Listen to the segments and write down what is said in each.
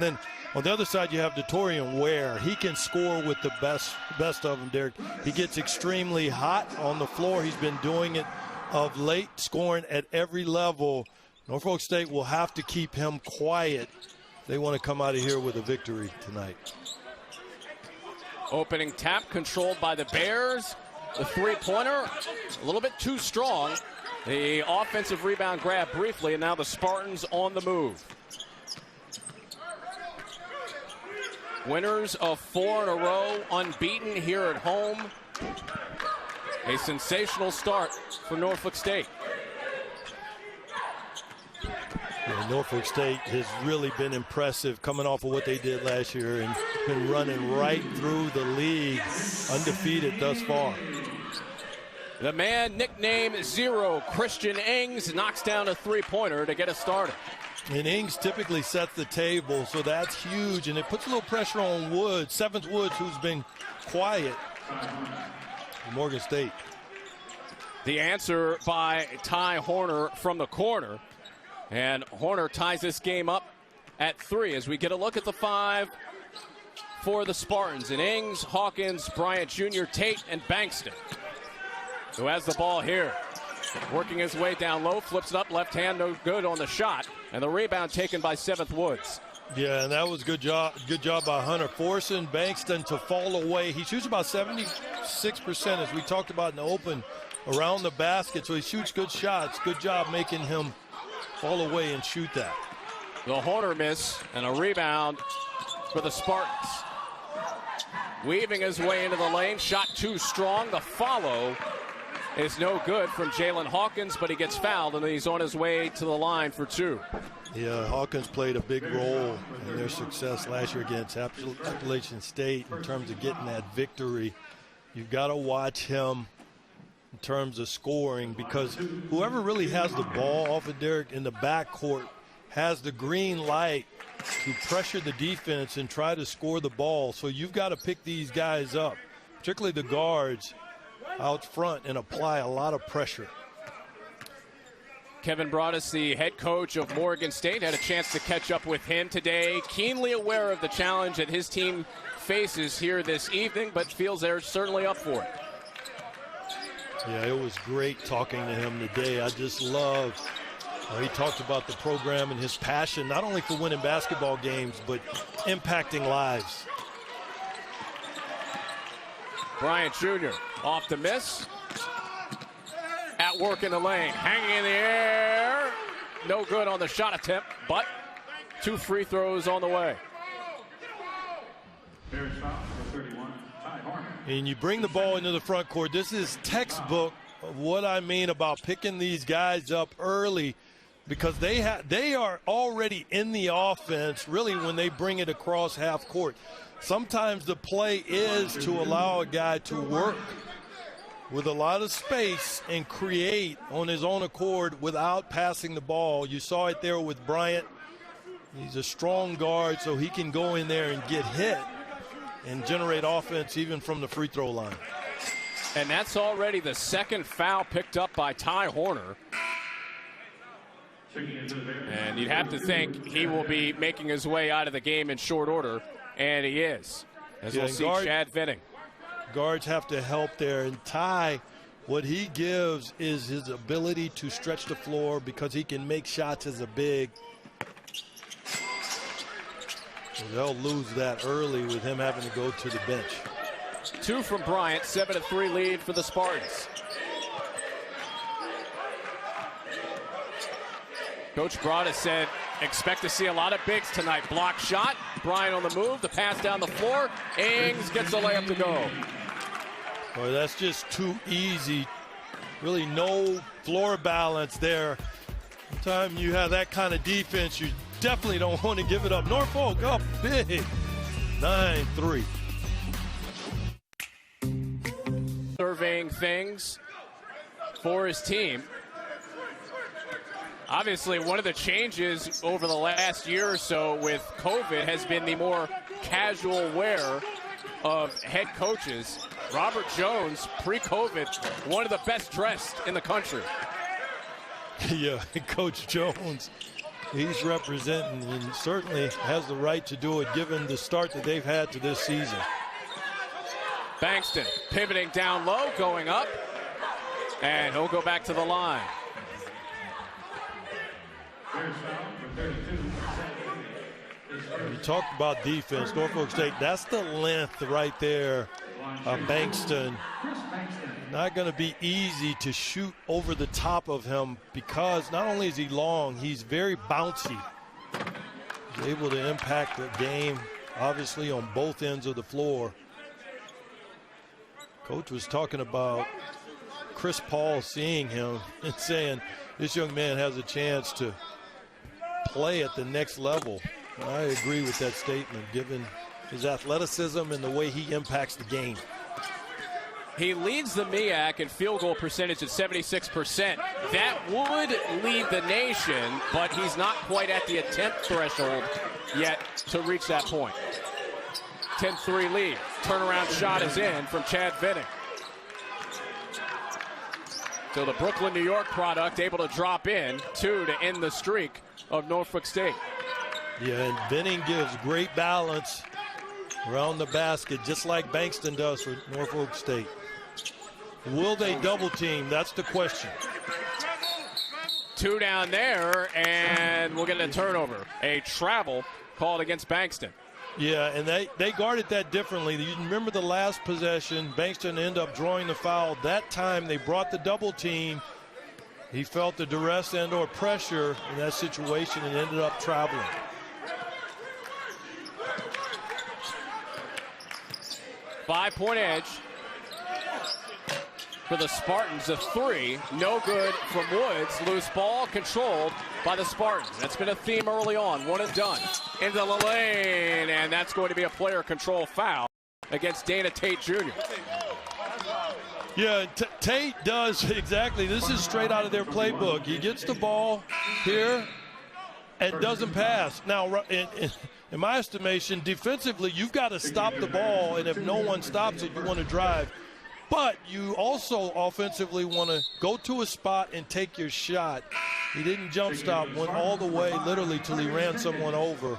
Then on the other side, you have Dorian Ware. He can score with the best of them, Derek. He gets extremely hot on the floor. He's been doing it of late, scoring at every level. Norfolk State will have to keep him quiet. They want to come out of here with a victory tonight. Opening tap controlled by the Bears. The three-pointer a little bit too strong. The offensive rebound grab briefly, and now the Spartans on the move. Winners of 4 in a row, unbeaten here at home. A sensational start for Norfolk State. Yeah, Norfolk State has really been impressive coming off of what they did last year and been running right through the league, undefeated thus far. The man nicknamed Zero, Christian Ings, knocks down a three-pointer to get us started. And Ings typically sets the table, so that's huge, and it puts a little pressure on Woods, Seventh Woods, who's been quiet for Morgan State. The answer by Ty Horner from the corner, and Horner ties this game up at 3 as we get a look at the 5 for the Spartans. And Ings, Hawkins, Bryant Jr., Tate, and Bankston, who has the ball here. Working his way down low, flips it up, left hand, no good on the shot. And the rebound taken by Seventh Woods. Yeah, and that was good job by Hunter, forcing Bankston to fall away. He shoots about 76%, as we talked about in the open, around the basket. So he shoots good shots. Good job making him fall away and shoot that. The Horner miss and a rebound for the Spartans. Weaving his way into the lane, shot too strong. The follow is no good from Jalen Hawkins, but he gets fouled, and he's on his way to the line for 2. Yeah, Hawkins played a big role in their success last year against Appalachian State in terms of getting that victory. You've got to watch him in terms of scoring, because whoever really has the ball off of Derek in the backcourt has the green light to pressure the defense and try to score the ball. So you've got to pick these guys up, particularly the guards out front, and apply a lot of pressure. Kevin Broadus, the head coach of Morgan State, had a chance to catch up with him today, keenly aware of the challenge that his team faces here this evening, but feels they're certainly up for it. Yeah, it was great talking to him today. I just love he talked about the program and his passion, not only for winning basketball games, but impacting lives. Bryant Jr. off the miss. At work in the lane, hanging in the air. No good on the shot attempt, but 2 free throws on the way. And you bring the ball into the front court. This is textbook of what I mean about picking these guys up early, because they are already in the offense really when they bring it across half court. Sometimes the play is to allow a guy to work with a lot of space and create on his own accord without passing the ball. You saw it there with Bryant. He's a strong guard, so he can go in there and get hit and generate offense even from the free throw line. And that's already the second foul picked up by Ty Horner. And you'd have to think he will be making his way out of the game in short order, and he is. As we'll see Chad Venning. Guards have to help there, and Ty, what he gives is his ability to stretch the floor because he can make shots as a big. So they'll lose that early with him having to go to the bench. 2 from Bryant, 7-3 lead for the Spartans. Coach Broadus said, expect to see a lot of bigs tonight. Block shot, Bryant on the move, the pass down the floor. Ings gets a layup to go. Boy, that's just too easy. Really no floor balance there. Anytime you have that kind of defense, you definitely don't want to give it up. Norfolk up big, 9-3. Surveying things for his team. Obviously, one of the changes over the last year or so with COVID has been the more casual wear of head coaches. Robert Jones, pre-COVID, one of the best dressed in the country. Yeah, Coach Jones he's representing and certainly has the right to do it given the start that they've had to this season. Bankston pivoting down low, going up, and he'll go back to the line. You talked about defense, Norfolk State, that's the length right there of Bankston. Not going to be easy to shoot over the top of him because not only is he long, he's very bouncy. He's able to impact the game, obviously, on both ends of the floor. Coach was talking about Chris Paul seeing him and saying this young man has a chance to play at the next level. I agree with that statement, given his athleticism and the way he impacts the game. He leads the MEAC in field goal percentage at 76%. That would lead the nation, but he's not quite at the attempt threshold yet to reach that point. 10-3 lead. Turnaround shot is in from Chad Venning. So the Brooklyn, New York product able to drop in, 2 to end the streak of Norfolk State. Yeah, and Venning gives great balance around the basket, just like Bankston does for Norfolk State. Will they double team? That's the question. 2 down there, and we'll get a turnover. A travel called against Bankston. Yeah, and they guarded that differently. You remember the last possession, Bankston ended up drawing the foul. That time they brought the double team. He felt the duress and or pressure in that situation and ended up traveling. Five-point edge for the Spartans. A 3, no good from Woods. Loose ball controlled by the Spartans. That's been a theme early on. One and done. Into the lane, and that's going to be a player control foul against Dana Tate Jr. Yeah, Tate does exactly. This is straight out of their playbook. He gets the ball here and doesn't pass. Now, in my estimation, defensively, you've got to stop the ball, and if no one stops it, you want to drive. But you also offensively want to go to a spot and take your shot. He didn't jump stop, went all the way literally till he ran someone over.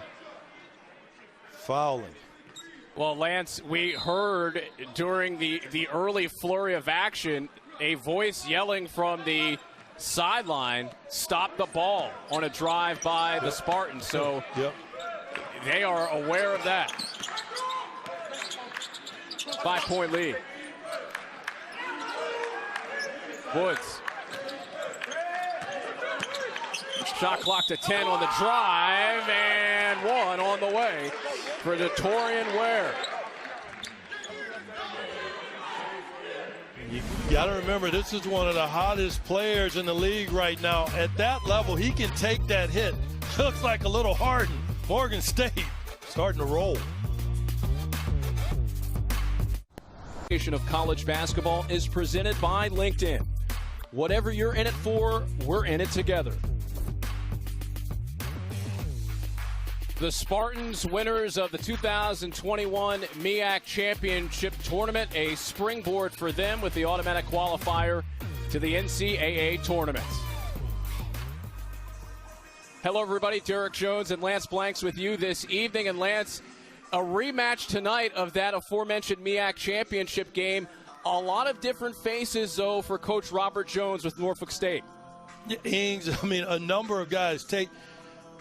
Fouling. Well, Lance, we heard during the early flurry of action a voice yelling from the sideline, stop the ball on a drive by the Spartans. So they are aware of that. 5-point lead. Woods. Shot clock to 10 on the drive, and 1 on the way for Dorian Ware. You got to remember, this is one of the hottest players in the league right now. At that level, he can take that hit. Looks like a little Harden. Morgan State starting to roll. Of college basketball is presented by LinkedIn. Whatever you're in it for, we're in it together. The Spartans, winners of the 2021 MEAC Championship Tournament, a springboard for them with the automatic qualifier to the NCAA tournament. Hello, everybody. Derek Jones and Lance Blanks with you this evening. And Lance, a rematch tonight of that aforementioned MEAC Championship game. A lot of different faces, though, for Coach Robert Jones with Norfolk State. Ings, a number of guys.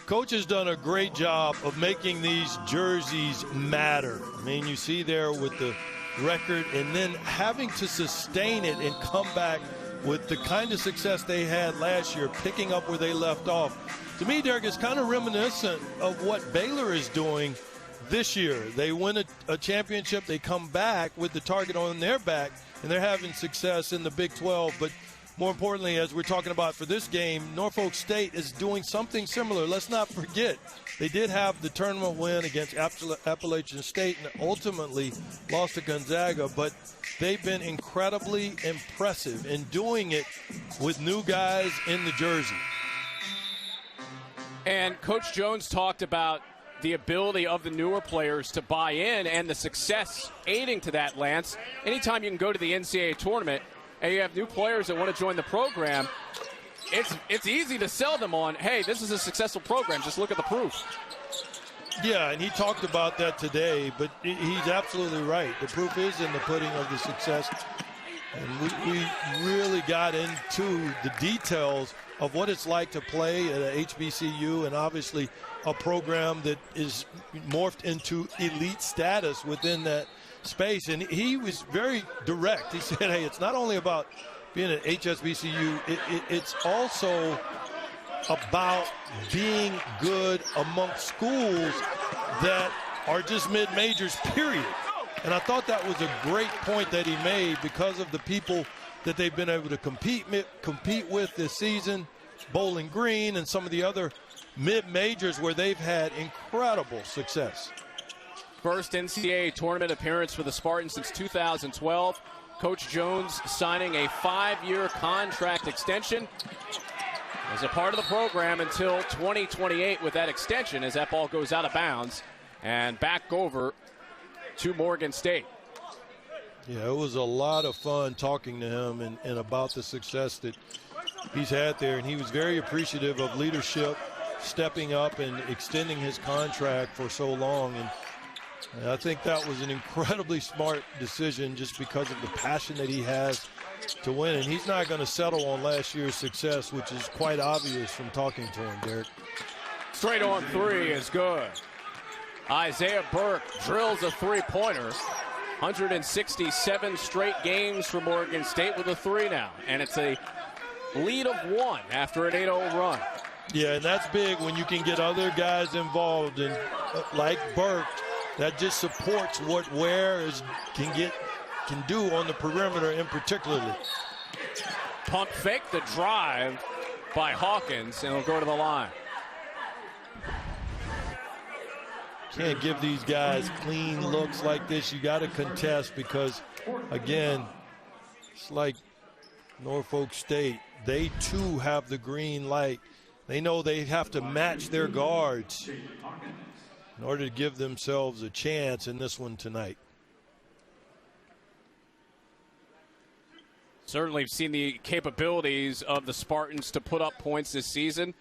Coach has done a great job of making these jerseys matter. You see there with the record and then having to sustain it and come back with the kind of success they had last year, picking up where they left off. To me, Derek, it's kind of reminiscent of what Baylor is doing this year. They win a championship, they come back with the target on their back, and they're having success in the Big 12. But more importantly, as we're talking about for this game, Norfolk State is doing something similar. Let's not forget, they did have the tournament win against Appalachian State and ultimately lost to Gonzaga, but they've been incredibly impressive in doing it with new guys in the jersey. And Coach Jones talked about the ability of the newer players to buy in and the success aiding to that, Lance. Anytime you can go to the NCAA tournament and you have new players that want to join the program, it's easy to sell them on, hey, this is a successful program. Just look at the proof. Yeah, and he talked about that today, but he's absolutely right. The proof is in the pudding of the success. And we really got into the details of what it's like to play at a HBCU, and obviously a program that is morphed into elite status within that space. And he was very direct. He said, hey, it's not only about being at HSBCU, it's also about being good amongst schools that are just mid-majors, period. And I thought that was a great point that he made because of the people that they've been able to compete with this season, Bowling Green and some of the other mid-majors where they've had incredible success. First NCAA tournament appearance for the Spartans since 2012. Coach Jones signing a 5-year contract extension as a part of the program until 2028 with that extension, as that ball goes out of bounds and back over to Morgan State. Yeah, it was a lot of fun talking to him and about the success that he's had there, and he was very appreciative of leadership stepping up and extending his contract for so long. And I think that was an incredibly smart decision just because of the passion that he has to win. And he's not going to settle on last year's success, which is quite obvious from talking to him, Derek. Straight on three is good. Isaiah Burke drills a three-pointer. 167 straight games for Morgan State with a three now. And it's a lead of 1 after an 8-0 run. Yeah, and that's big when you can get other guys involved. And like Burke, that just supports what Ware can do on the perimeter in particularly. Pump fake the drive by Hawkins, and he'll go to the line. Can't give these guys clean looks like this. You got to contest because, again, it's like Norfolk State. They, too, have the green light. They know they have to match their guards in order to give themselves a chance in this one tonight. Certainly seen the capabilities of the Spartans to put up points this season.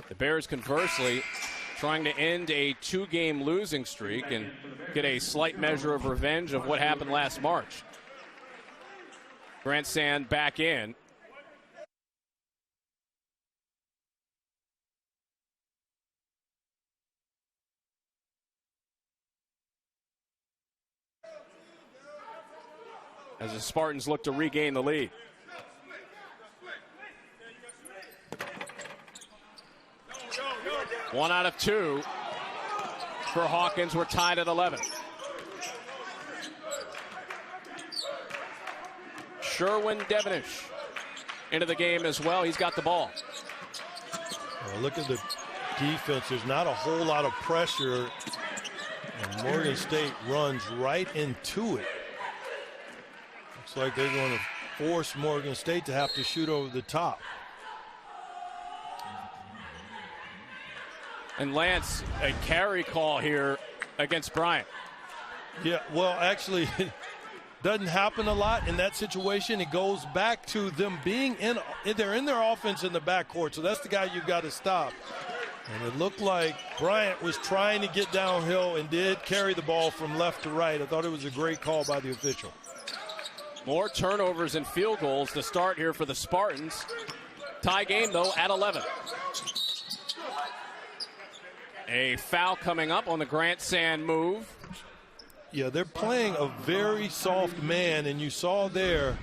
The Bears, conversely, trying to end a 2-game losing streak and get a slight measure of revenge of what happened last March. Grant Sand back in. As the Spartans look to regain the lead. One out of 2 for Hawkins. We're tied at 11. Sherwin Devenish into the game as well. He's got the ball. Look at the defense. There's not a whole lot of pressure. And Morgan State runs right into it. Looks like they're going to force Morgan State to have to shoot over the top. And Lance, a carry call here against Bryant. Yeah, well, actually, it doesn't happen a lot in that situation. It goes back to them being they're in their offense in the backcourt, so that's the guy you've got to stop. And it looked like Bryant was trying to get downhill and did carry the ball from left to right. I thought it was a great call by the official. More turnovers and field goals to start here for the Spartans. Tie game, though, at 11. A foul coming up on the Grant Sand move. Yeah, they're playing a very soft man, and you saw there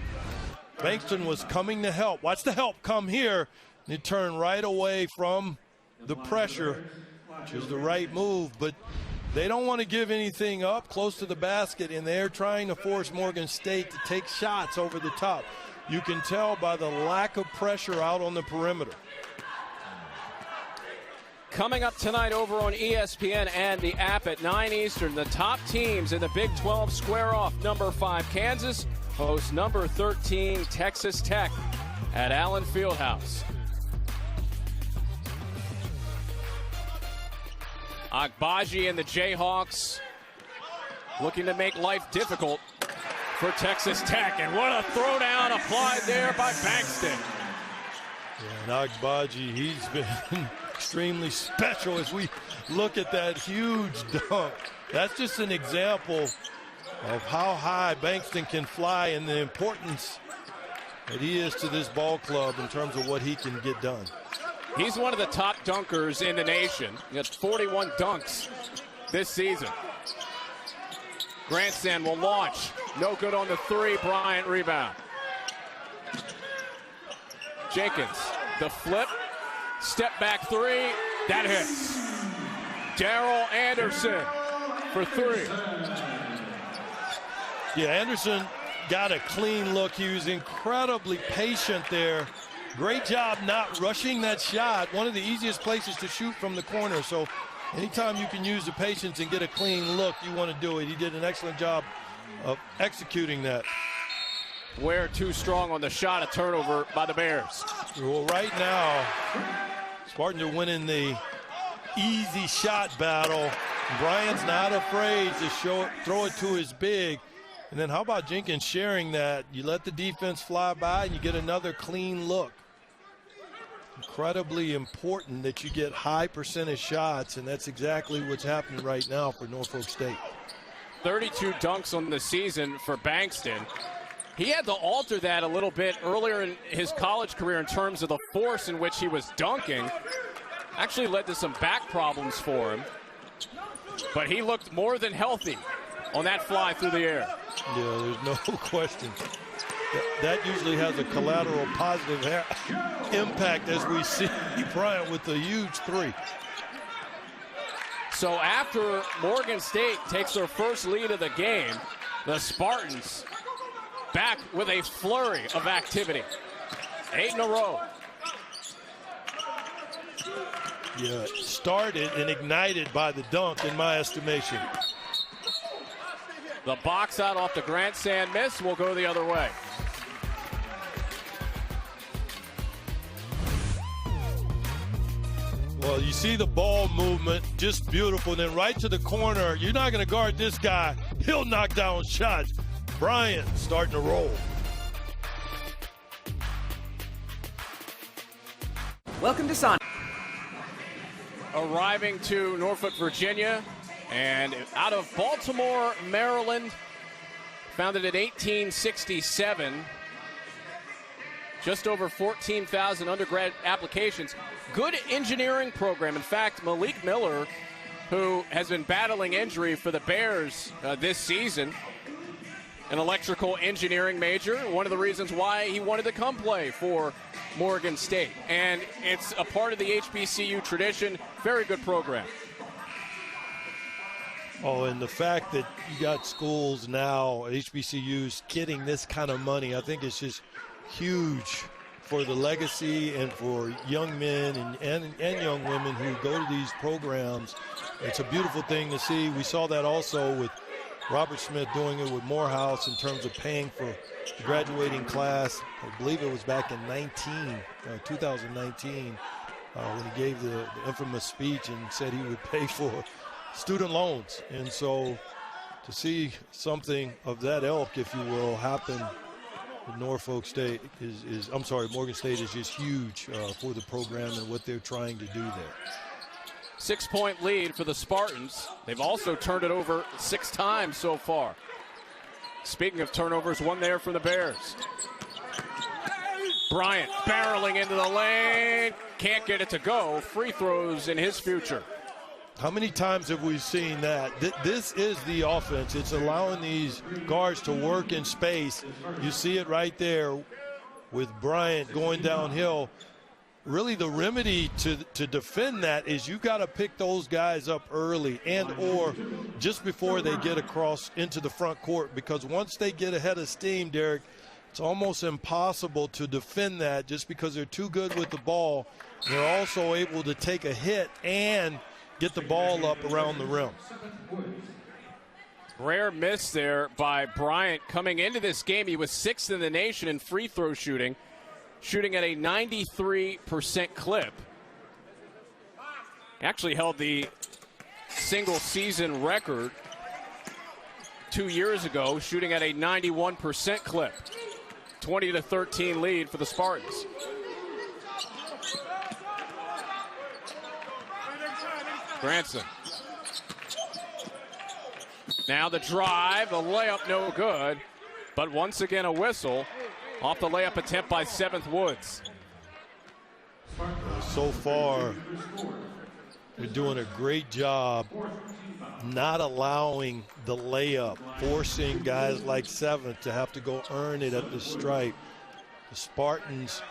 Bankston was coming to help. Watch the help come here. And he turned right away from the pressure, which is the right move. But they don't want to give anything up close to the basket, and they're trying to force Morgan State to take shots over the top. You can tell by the lack of pressure out on the perimeter. Coming up tonight over on ESPN and the app at 9 Eastern, the top teams in the Big 12 square off. Number 5, Kansas, hosts number 13, Texas Tech at Allen Fieldhouse. Agbaji and the Jayhawks looking to make life difficult for Texas Tech. And what a throwdown applied there by Bankston. And Agbaji, he's been extremely special as we look at that huge dunk. That's just an example of how high Bankston can fly and the importance that he is to this ball club in terms of what he can get done. He's one of the top dunkers in the nation. He has 41 dunks this season. Grandstand will launch. No good on the three. Bryant rebound. Jenkins, the flip. Step back three. That hits. Darrell Anderson for three. Yeah, Anderson got a clean look. He was incredibly patient there. Great job not rushing that shot. One of the easiest places to shoot from the corner. So anytime you can use the patience and get a clean look, you want to do it. He did an excellent job of executing that. Ware too strong on the shot, a turnover by the Bears. Well, right now, Spartans are winning the easy shot battle. Bryant's not afraid to throw it to his big. And then how about Jenkins sharing that? You let the defense fly by and you get another clean look. Incredibly important that you get high percentage shots, and that's exactly what's happening right now for Norfolk State. 32 dunks on the season for Bankston. He had to alter that a little bit earlier in his college career in terms of the force in which he was dunking. Actually led to some back problems for him. But he looked more than healthy on that fly through the air. Yeah, there's no question. That usually has a collateral positive impact as we see Bryant with a huge three. So after Morgan State takes their first lead of the game, the Spartans back with a flurry of activity. 8 in a row. Yeah, started and ignited by the dunk in my estimation. The box out off the grandstand miss will go the other way. Well, you see the ball movement, just beautiful. And then right to the corner, you're not going to guard this guy. He'll knock down shots. Bryant starting to roll. Welcome to Son. Arriving to Norfolk, Virginia, and out of Baltimore, Maryland, founded in 1867. Just over 14,000 undergrad applications. Good engineering program. In fact, Malik Miller, who has been battling injury for the Bears this season, an electrical engineering major, one of the reasons why he wanted to come play for Morgan State. And it's a part of the HBCU tradition. Very good program. Oh, and the fact that you got schools now, HBCUs, getting this kind of money, I think it's just huge for the legacy and for young men and young women who go to these programs. It's a beautiful thing to see. We saw that also with Robert Smith doing it with Morehouse in terms of paying for the graduating class. I believe it was back in 2019 when he gave the infamous speech and said he would pay for student loans. And so to see something of that ilk, if you will, happen with Norfolk State Morgan State is just huge for the program and what they're trying to do there. 6-point lead for the Spartans. They've also turned it over 6 times so far. Speaking of turnovers, one there from the Bears. Bryant barreling into the lane. Can't get it to go. Free throws in his future. How many times have we seen that? This is the offense. It's allowing these guards to work in space. You see it right there with Bryant going downhill. Really the remedy to defend that is you got to pick those guys up early and or just before they get across into the front court, because once they get ahead of steam, Derek, it's almost impossible to defend that just because they're too good with the ball. They're also able to take a hit and get the ball up around the rim. Rare miss there by Bryant. Coming into this game, he was 6th in the nation in free throw shooting at a 93% clip. Actually held the single season record 2 years ago, shooting at a 91% clip. 20-13 lead for the Spartans. Granson. Now the drive, the layup no good, but once again a whistle off the layup attempt by 7th Woods. So far, we're doing a great job not allowing the layup, forcing guys like 7th to have to go earn it at the stripe. The Spartans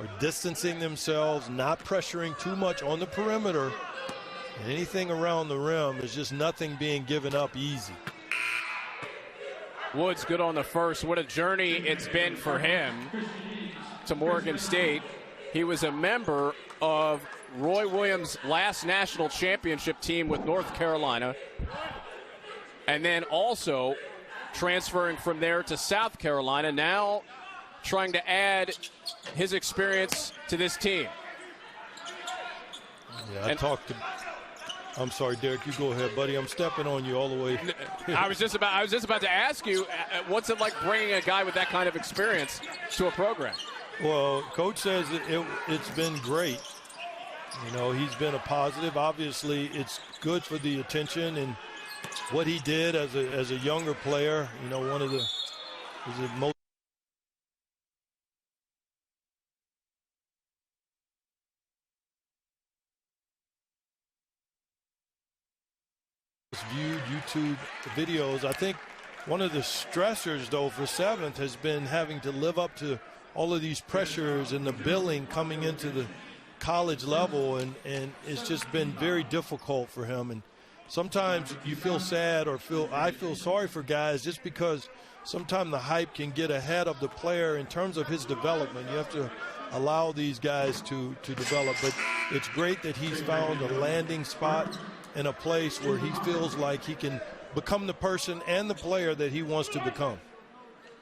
are distancing themselves, not pressuring too much on the perimeter. Anything around the rim is just nothing being given up easy. Woods good on the first. What a journey it's been for him to Morgan State. He was a member of Roy Williams' last national championship team with North Carolina, and then also transferring from there to South Carolina, now trying to add his experience to this team. Yeah, I'm sorry, Derek, you go ahead, buddy. I'm stepping on you all the way. I was just about to ask you, what's it like bringing a guy with that kind of experience to a program? Well, Coach says it's been great. You know, he's been a positive. Obviously, it's good for the attention and what he did as a younger player. You know, one of the most viewed YouTube videos. I think one of the stressors, though, for 7th has been having to live up to all of these pressures and the billing coming into the college level, and it's just been very difficult for him. And sometimes you feel sad or I feel sorry for guys just because sometimes the hype can get ahead of the player in terms of his development. You have to allow these guys to develop. But it's great that he's found a landing spot in a place where he feels like he can become the person and the player that he wants to become.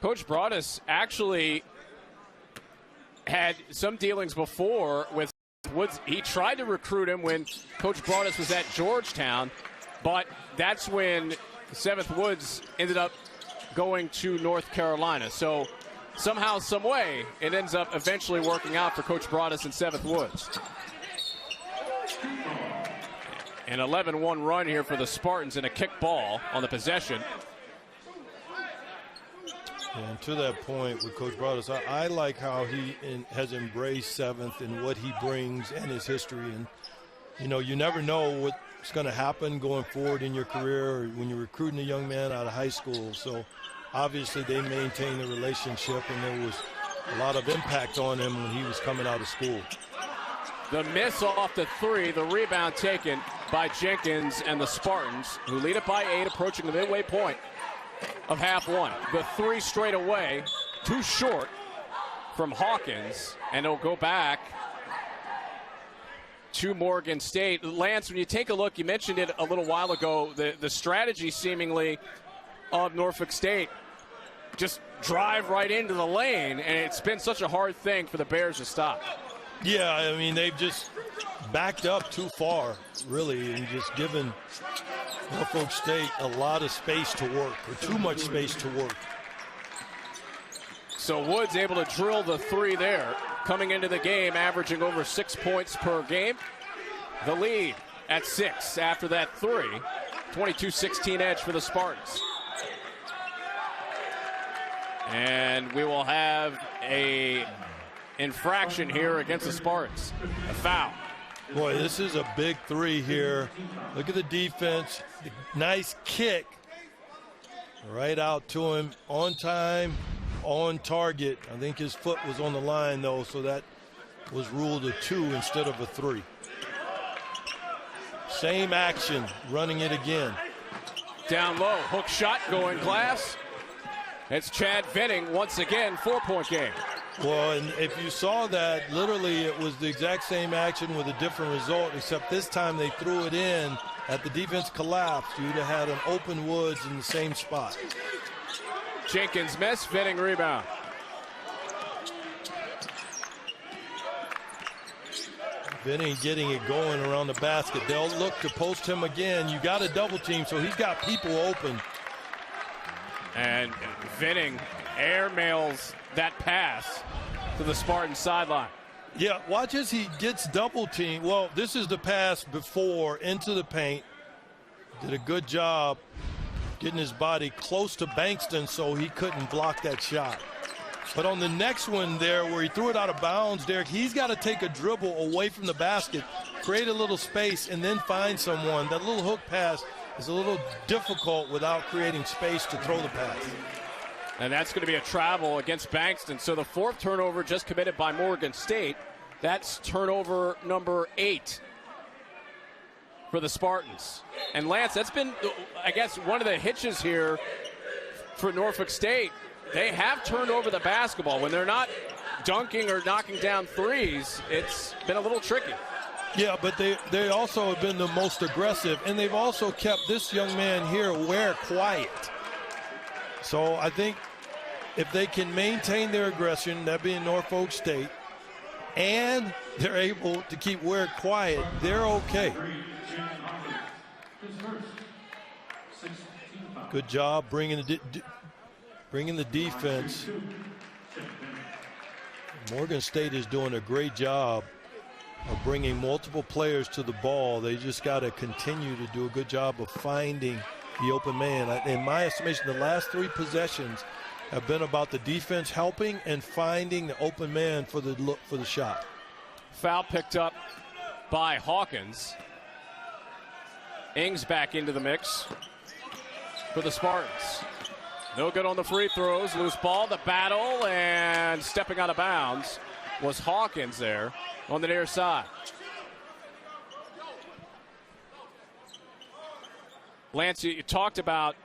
Coach Broadus actually had some dealings before with Woods. He tried to recruit him when Coach Broadus was at Georgetown, but that's when 7th Woods ended up going to North Carolina. So somehow, some way, it ends up eventually working out for Coach Broadus and 7th Woods. An 11-1 run here for the Spartans and a kick ball on the possession. And to that point with Coach Broadus, I like how he has embraced 7th and what he brings and his history. And, you know, you never know what's going to happen going forward in your career or when you're recruiting a young man out of high school. So, obviously, they maintained the relationship, and there was a lot of impact on him when he was coming out of school. The miss off the three, the rebound taken by Jenkins and the Spartans, who lead it by 8, approaching the midway point of half one. The three straight away, too short from Hawkins, and it'll go back to Morgan State. Lance, when you take a look, you mentioned it a little while ago, the strategy seemingly of Norfolk State, just drive right into the lane, and it's been such a hard thing for the Bears to stop. Yeah, I mean, they've just backed up too far, really, and just given Norfolk State a lot of space to work, or too much space to work. So Woods able to drill the three there, coming into the game, averaging over 6 points per game. The lead at 6 after that three. 22-16 edge for the Spartans. And we will have a infraction here against the Spartans. A foul. Boy, this is a big three here. Look at the defense. Nice kick. Right out to him. On time, on target. I think his foot was on the line, though, so that was ruled a 2 instead of a 3. Same action, running it again. Down low, hook shot going glass. It's Chad Venning once again, 4-point game. Well, and if you saw that, literally it was the exact same action with a different result, except this time they threw it in at the defense collapsed. You'd have had an open Woods in the same spot. Jenkins miss, Venning rebound. Venning getting it going around the basket. They'll look to post him again. You got a double team, so he's got people open. And Venning airmails that pass to the Spartan sideline. Yeah, watch as he gets double teamed. Well, this is the pass before into the paint. Did a good job getting his body close to Bankston so he couldn't block that shot. But on the next one there where he threw it out of bounds, Derek, he's got to take a dribble away from the basket, create a little space, and then find someone. That little hook pass is a little difficult without creating space to throw the pass. And that's going to be a travel against Bankston. So the fourth turnover just committed by Morgan State. That's turnover number 8 for the Spartans. And Lance, that's been, I guess, one of the hitches here for Norfolk State. They have turned over the basketball. When they're not dunking or knocking down threes, it's been a little tricky. Yeah, but they also have been the most aggressive, and they've also kept this young man here quiet. So I think if they can maintain their aggression, that being Norfolk State, and they're able to keep Ware quiet, they're okay. Good job bringing the defense. Morgan State is doing a great job of bringing multiple players to the ball. They just got to continue to do a good job of finding the open man. In my estimation, the last 3 possessions have been about the defense helping and finding the open man for the shot. Foul picked up by Hawkins. Ings back into the mix for the Spartans. No good on the free throws. Loose ball, the battle, and stepping out of bounds was Hawkins there on the near side. Lance, you talked about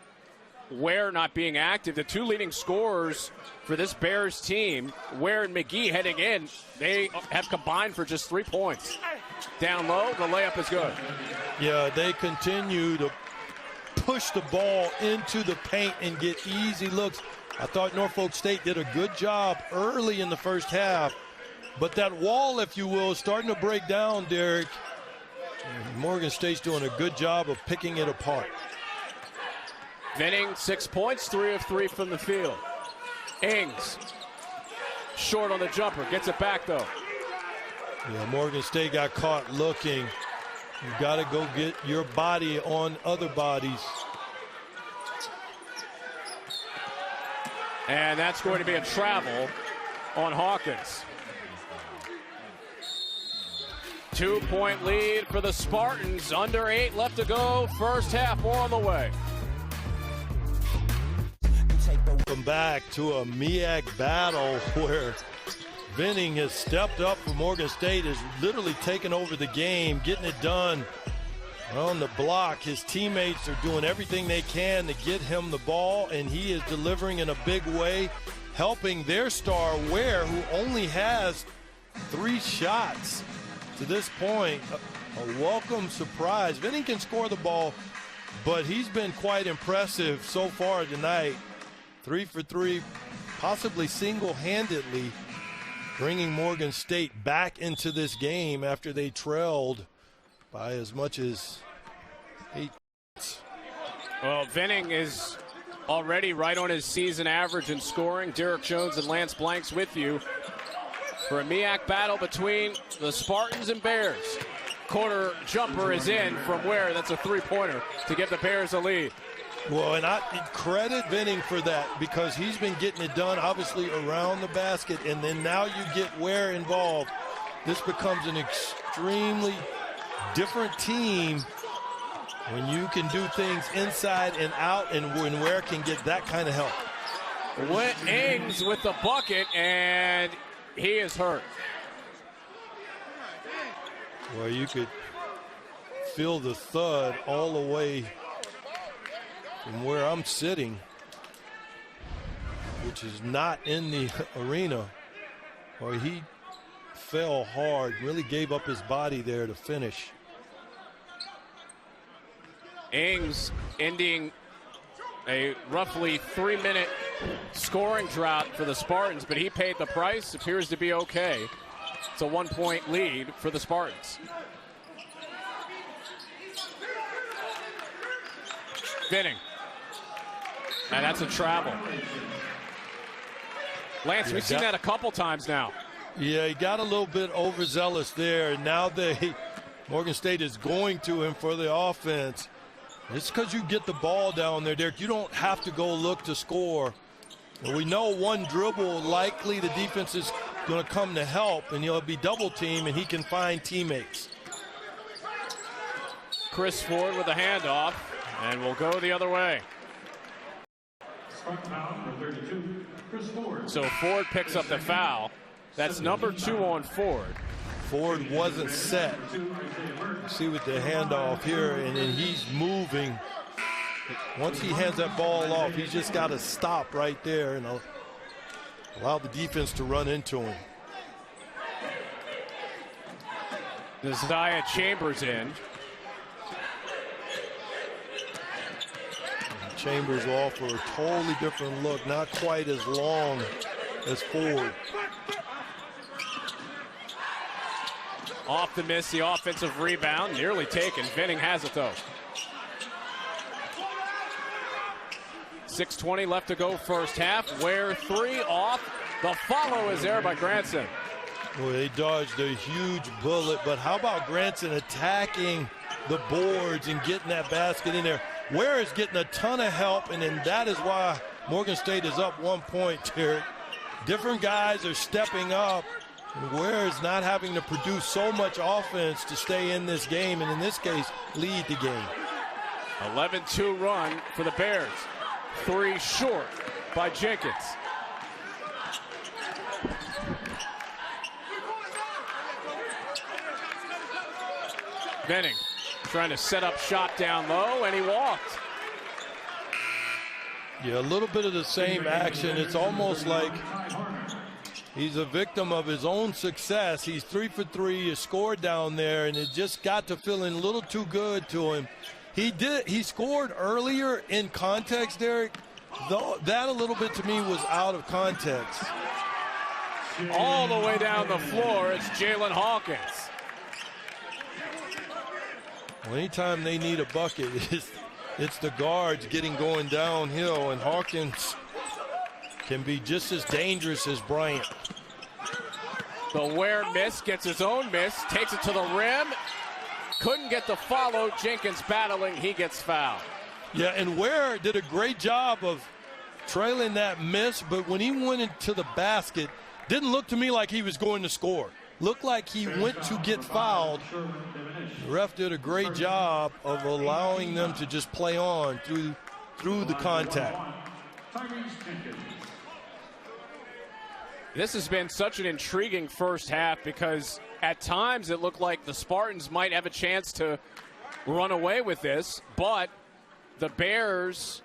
Ware not being active. The 2 leading scorers for this Bears team, Ware and McGee heading in, they have combined for just 3 points. Down low, the layup is good. Yeah, they continue to push the ball into the paint and get easy looks. I thought Norfolk State did a good job early in the first half, but that wall, if you will, is starting to break down, Derek. Morgan State's doing a good job of picking it apart. Venning, 6 points, 3 of 3 from the field. Ings, short on the jumper, gets it back though. Yeah, Morgan State got caught looking. You got to go get your body on other bodies. And that's going to be a travel on Hawkins. 2-point lead for the Spartans. Under 8 left to go. First half, more on the way. Welcome back to a MEAC battle where Venning has stepped up for Morgan State, has literally taken over the game, getting it done on the block. His teammates are doing everything they can to get him the ball, and he is delivering in a big way, helping their star Ware, who only has 3 shots to this point. A welcome surprise. Venning can score the ball, but he's been quite impressive so far tonight. 3 for 3, possibly single-handedly bringing Morgan State back into this game after they trailed by as much as 8. Well, Venning is already right on his season average in scoring. Derek Jones and Lance Blanks with you for a MEAC battle between the Spartans and Bears. Corner jumper is in from Ware. That's a 3-pointer to give the Bears a lead. Well, and I credit Venning for that because he's been getting it done, obviously, around the basket, and then now you get Ware involved. This becomes an extremely different team when you can do things inside and out, and when Ware can get that kind of help. Ings with the bucket, and he is hurt. Well, you could feel the thud all the way from where I'm sitting, which is not in the arena. Or he fell hard, really gave up his body there to finish. Ings ending a roughly 3-minute scoring drought for the Spartans, but he paid the price. Appears to be okay. It's a 1-point lead for the Spartans. Venning. And that's a travel. Lance, we've seen that a couple times now. Yeah, he got a little bit overzealous there. Now Morgan State is going to him for the offense. It's because you get the ball down there, Derek. You don't have to go look to score. And we know one dribble, likely the defense is going to come to help, and he'll be double team, and he can find teammates. Chris Ford with a handoff, and we'll go the other way. So Ford picks up the foul. That's number 2 on Ford. Ford wasn't set. See with the handoff here, and then he's moving. Once he hands that ball off, he's just got to stop right there and allow the defense to run into him. Isaiah Chambers in. Chambers will offer a totally different look, not quite as long as Ford. Off the miss, the offensive rebound, nearly taken. Venning has it though. 6:20 left to go first half. Ware 3 off. The follow is there by Granson. Well, they dodged a huge bullet, but how about Granson attacking the boards and getting that basket in there? Ware is getting a ton of help, and then that is why Morgan State is up 1 point here. Different guys are stepping up. Ware is not having to produce so much offense to stay in this game, and in this case, lead the game. 11-2 run for the Bears. 3 short by Jenkins. Venning trying to set up shot down low, and he walked. Yeah, a little bit of the same action. It's almost like he's a victim of his own success. He's 3 for 3. He scored down there, and it just got to feeling a little too good to him. He scored earlier in context, Derek. Though that a little bit to me was out of context. All the way down the floor, it's Jalen Hawkins. Well, anytime they need a bucket, it's the guards going downhill, and Hawkins can be just as dangerous as Bryant. The Ware miss, gets his own miss, takes it to the rim. Couldn't get the follow. Jenkins battling, he gets fouled. Yeah, and Ware did a great job of trailing that miss, but when he went into the basket, didn't look to me like he was going to score. Looked like he went to get fouled. The ref did a great job of allowing them to just play on through the contact. This has been such an intriguing first half because at times it looked like the Spartans might have a chance to run away with this, but the Bears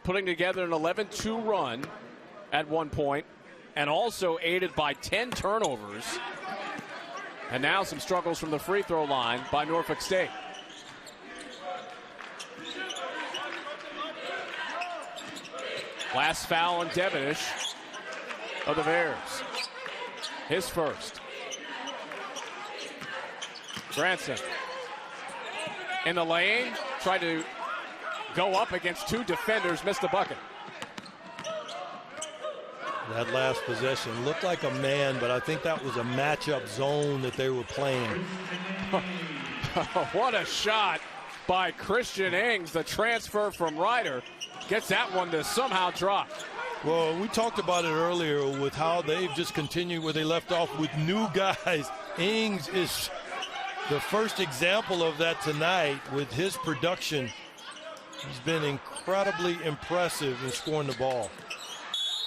putting together an 11-2 run at one point and also aided by 10 turnovers. And now some struggles from the free throw line by Norfolk State. Last foul on Devenish of the Bears. His first. Granson in the lane, tried to go up against 2 defenders, missed the bucket. That last possession looked like a man, but I think that was a matchup zone that they were playing. What a shot by Christian Ings, the transfer from Ryder. Gets that one to somehow drop. Well, we talked about it earlier with how they've just continued where they left off with new guys. Ings is the first example of that tonight with his production. He's been incredibly impressive in scoring the ball.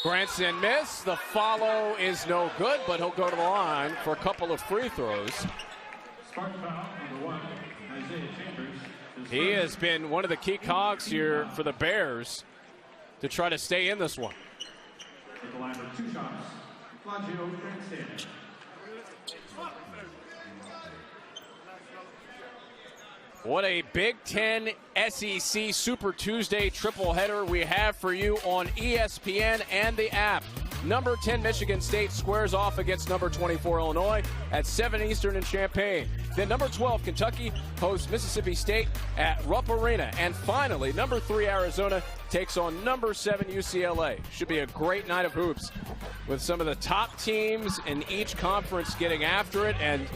Granson missed. The follow is no good, but he'll go to the line for a couple of free throws. He has been one of the key cogs here for the Bears to try to stay in this one. What a Big Ten SEC Super Tuesday triple header we have for you on ESPN and the app. Number 10 Michigan State squares off against number 24 Illinois at 7 Eastern in Champaign. Then number 12, Kentucky hosts Mississippi State at Rupp Arena. And finally, number 3, Arizona takes on number 7, UCLA. Should be a great night of hoops with some of the top teams in each conference getting after it. And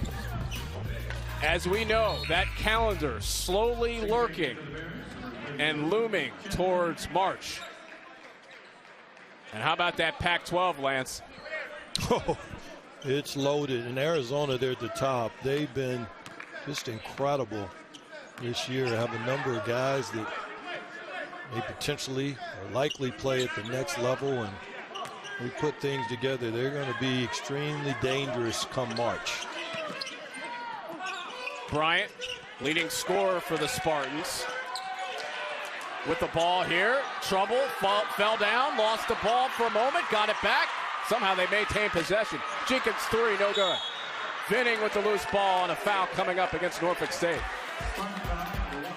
as we know, that calendar slowly lurking and looming towards March. And how about that Pac-12, Lance? Oh, it's loaded. In Arizona, they're at the top. They've been just incredible this year. Have a number of guys that may potentially or likely play at the next level, and we put things together. They're going to be extremely dangerous come March. Bryant, leading scorer for the Spartans. With the ball here, trouble, fell down, lost the ball for a moment, got it back. Somehow they maintain possession. Jenkins 3, no good. Vinning with the loose ball and a foul coming up against Norfolk State.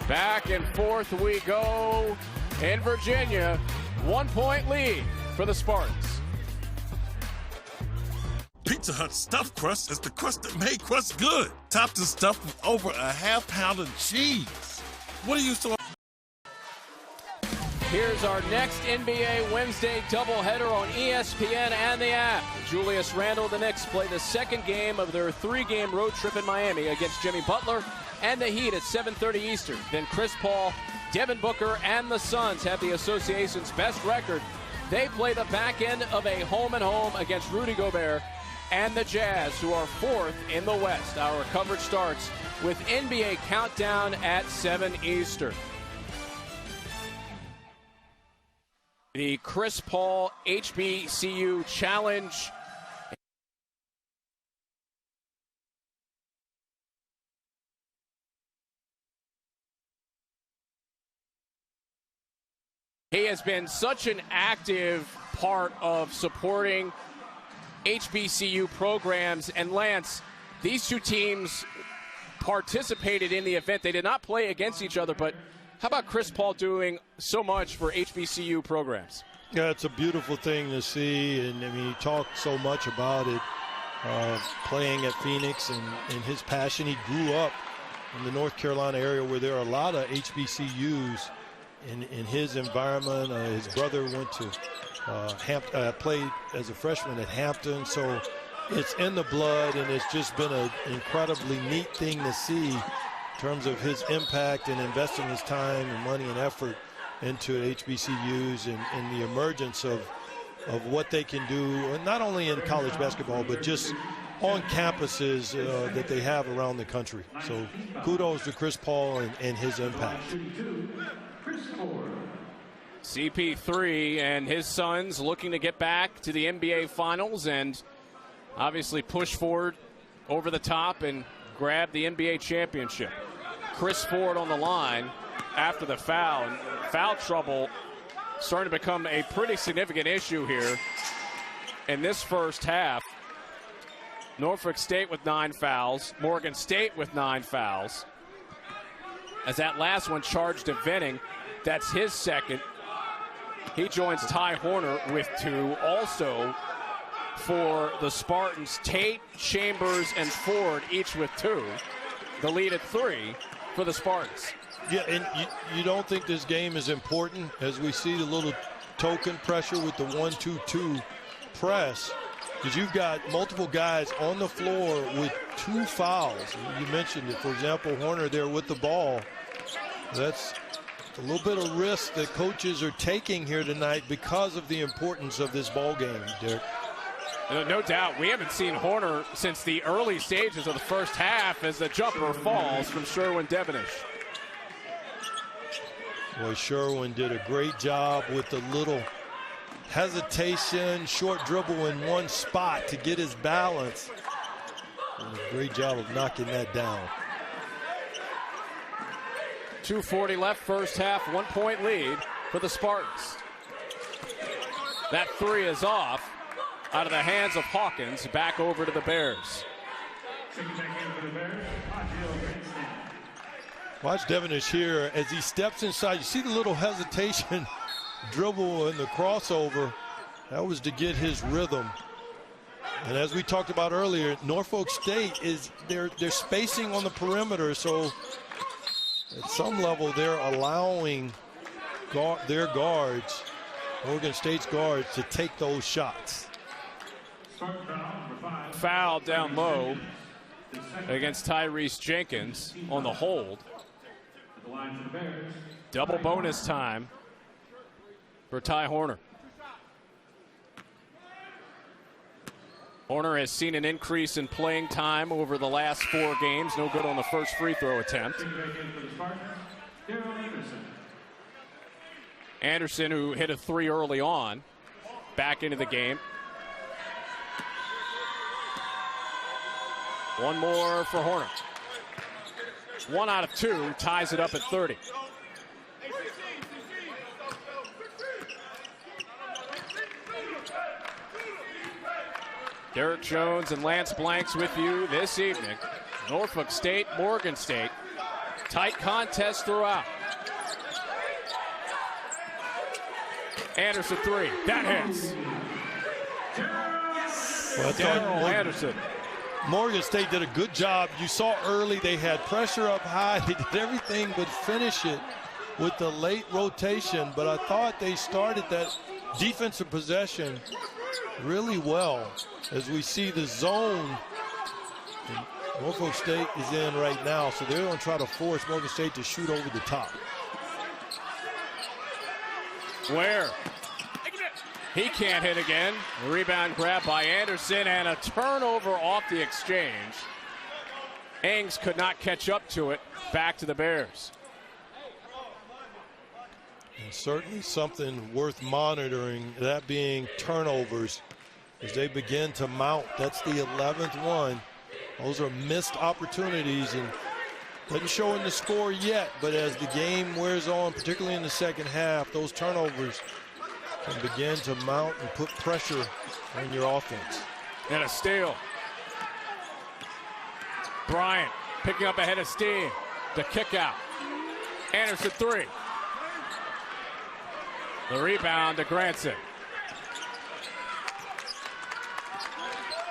Back and forth we go in Virginia. 1-point lead for the Spartans. Pizza Hut stuffed crust is the crust that made crust good. Topped and stuffed with over a half-pound of cheese. What are you so... Here's our next NBA Wednesday doubleheader on ESPN and the app. Julius Randle and the Knicks play the second game of their 3-game road trip in Miami against Jimmy Butler and the Heat at 7:30 Eastern. Then Chris Paul, Devin Booker, and the Suns have the association's best record. They play the back end of a home-and-home against Rudy Gobert and the Jazz, who are 4th in the West. Our coverage starts with NBA Countdown at 7 Eastern. The Chris Paul HBCU Challenge. He has been such an active part of supporting HBCU programs. And Lance, these two teams participated in the event. They did not play against each other, but how about Chris Paul doing so much for HBCU programs? Yeah, it's a beautiful thing to see, and I mean, he talked so much about it, playing at Phoenix and his passion. He grew up in the North Carolina area where there are a lot of HBCUs in his environment. His brother went to played as a freshman at Hampton, so it's in the blood, and it's just been an incredibly neat thing to see in terms of his impact and investing his time and money and effort into HBCUs and the emergence of what they can do, not only in college basketball, but just on campuses that they have around the country. So kudos to Chris Paul and his impact. CP3 and his Suns looking to get back to the NBA Finals and obviously push forward over the top and grab the NBA championship. Chris Ford on the line after the foul. And foul trouble starting to become a pretty significant issue here in this first half. Norfolk State with 9 fouls. Morgan State with 9 fouls. As that last one charged to Vinning, that's his second. He joins Ty Horner with 2. Also for the Spartans, Tate, Chambers, and Ford each with 2. The lead at 3 for the Spartans. Yeah, and you don't think this game is important as we see the little token pressure with the 1-2-2 press, because you've got multiple guys on the floor with 2 fouls. You mentioned it. For example, Horner there with the ball. That's a little bit of risk that coaches are taking here tonight because of the importance of this ball game, Derek. No doubt. We haven't seen Horner since the early stages of the first half as the jumper falls from Sherwin Devenish. Boy, Sherwin did a great job with the little hesitation, short dribble in one spot to get his balance. And a great job of knocking that down. 2:40 left first half, 1-point lead for the Spartans. That 3 is off out of the hands of Hawkins, back over to the Bears. Watch Devenish here as he steps inside. You see the little hesitation dribble and the crossover. That was to get his rhythm. And as we talked about earlier, Norfolk State is they're spacing on the perimeter, so at some level they're allowing their guards, Oregon State's guards, to take those shots. Foul down low against Tyrese Jenkins on the hold. Double bonus time for Ty Horner. Horner has seen an increase in playing time over the last 4 games. No good on the first free throw attempt. Anderson, who hit a 3 early on, back into the game. One more for Horner. 1 out of 2 ties it up at 30. Derek Jones and Lance Blanks with you this evening. Norfolk State, Morgan State. Tight contest throughout. Anderson 3. That hits. Well, Daryl Anderson. Morgan State did a good job. You saw early they had pressure up high. They did everything but finish it with the late rotation. But I thought they started that defensive possession really well, as we see the zone Norfolk State is in right now. So they're going to try to force Morgan State to shoot over the top. Where? He can't hit again. The rebound grab by Anderson and a turnover off the exchange. Ings could not catch up to it. Back to the Bears. And certainly something worth monitoring, that being turnovers as they begin to mount. That's the 11th one. Those are missed opportunities, and doesn't show in the score yet, but as the game wears on, particularly in the second half, those turnovers can begin to mount and put pressure on your offense. And a steal. Bryant picking up ahead of steam. The kick out. Anderson 3. The rebound to Granson.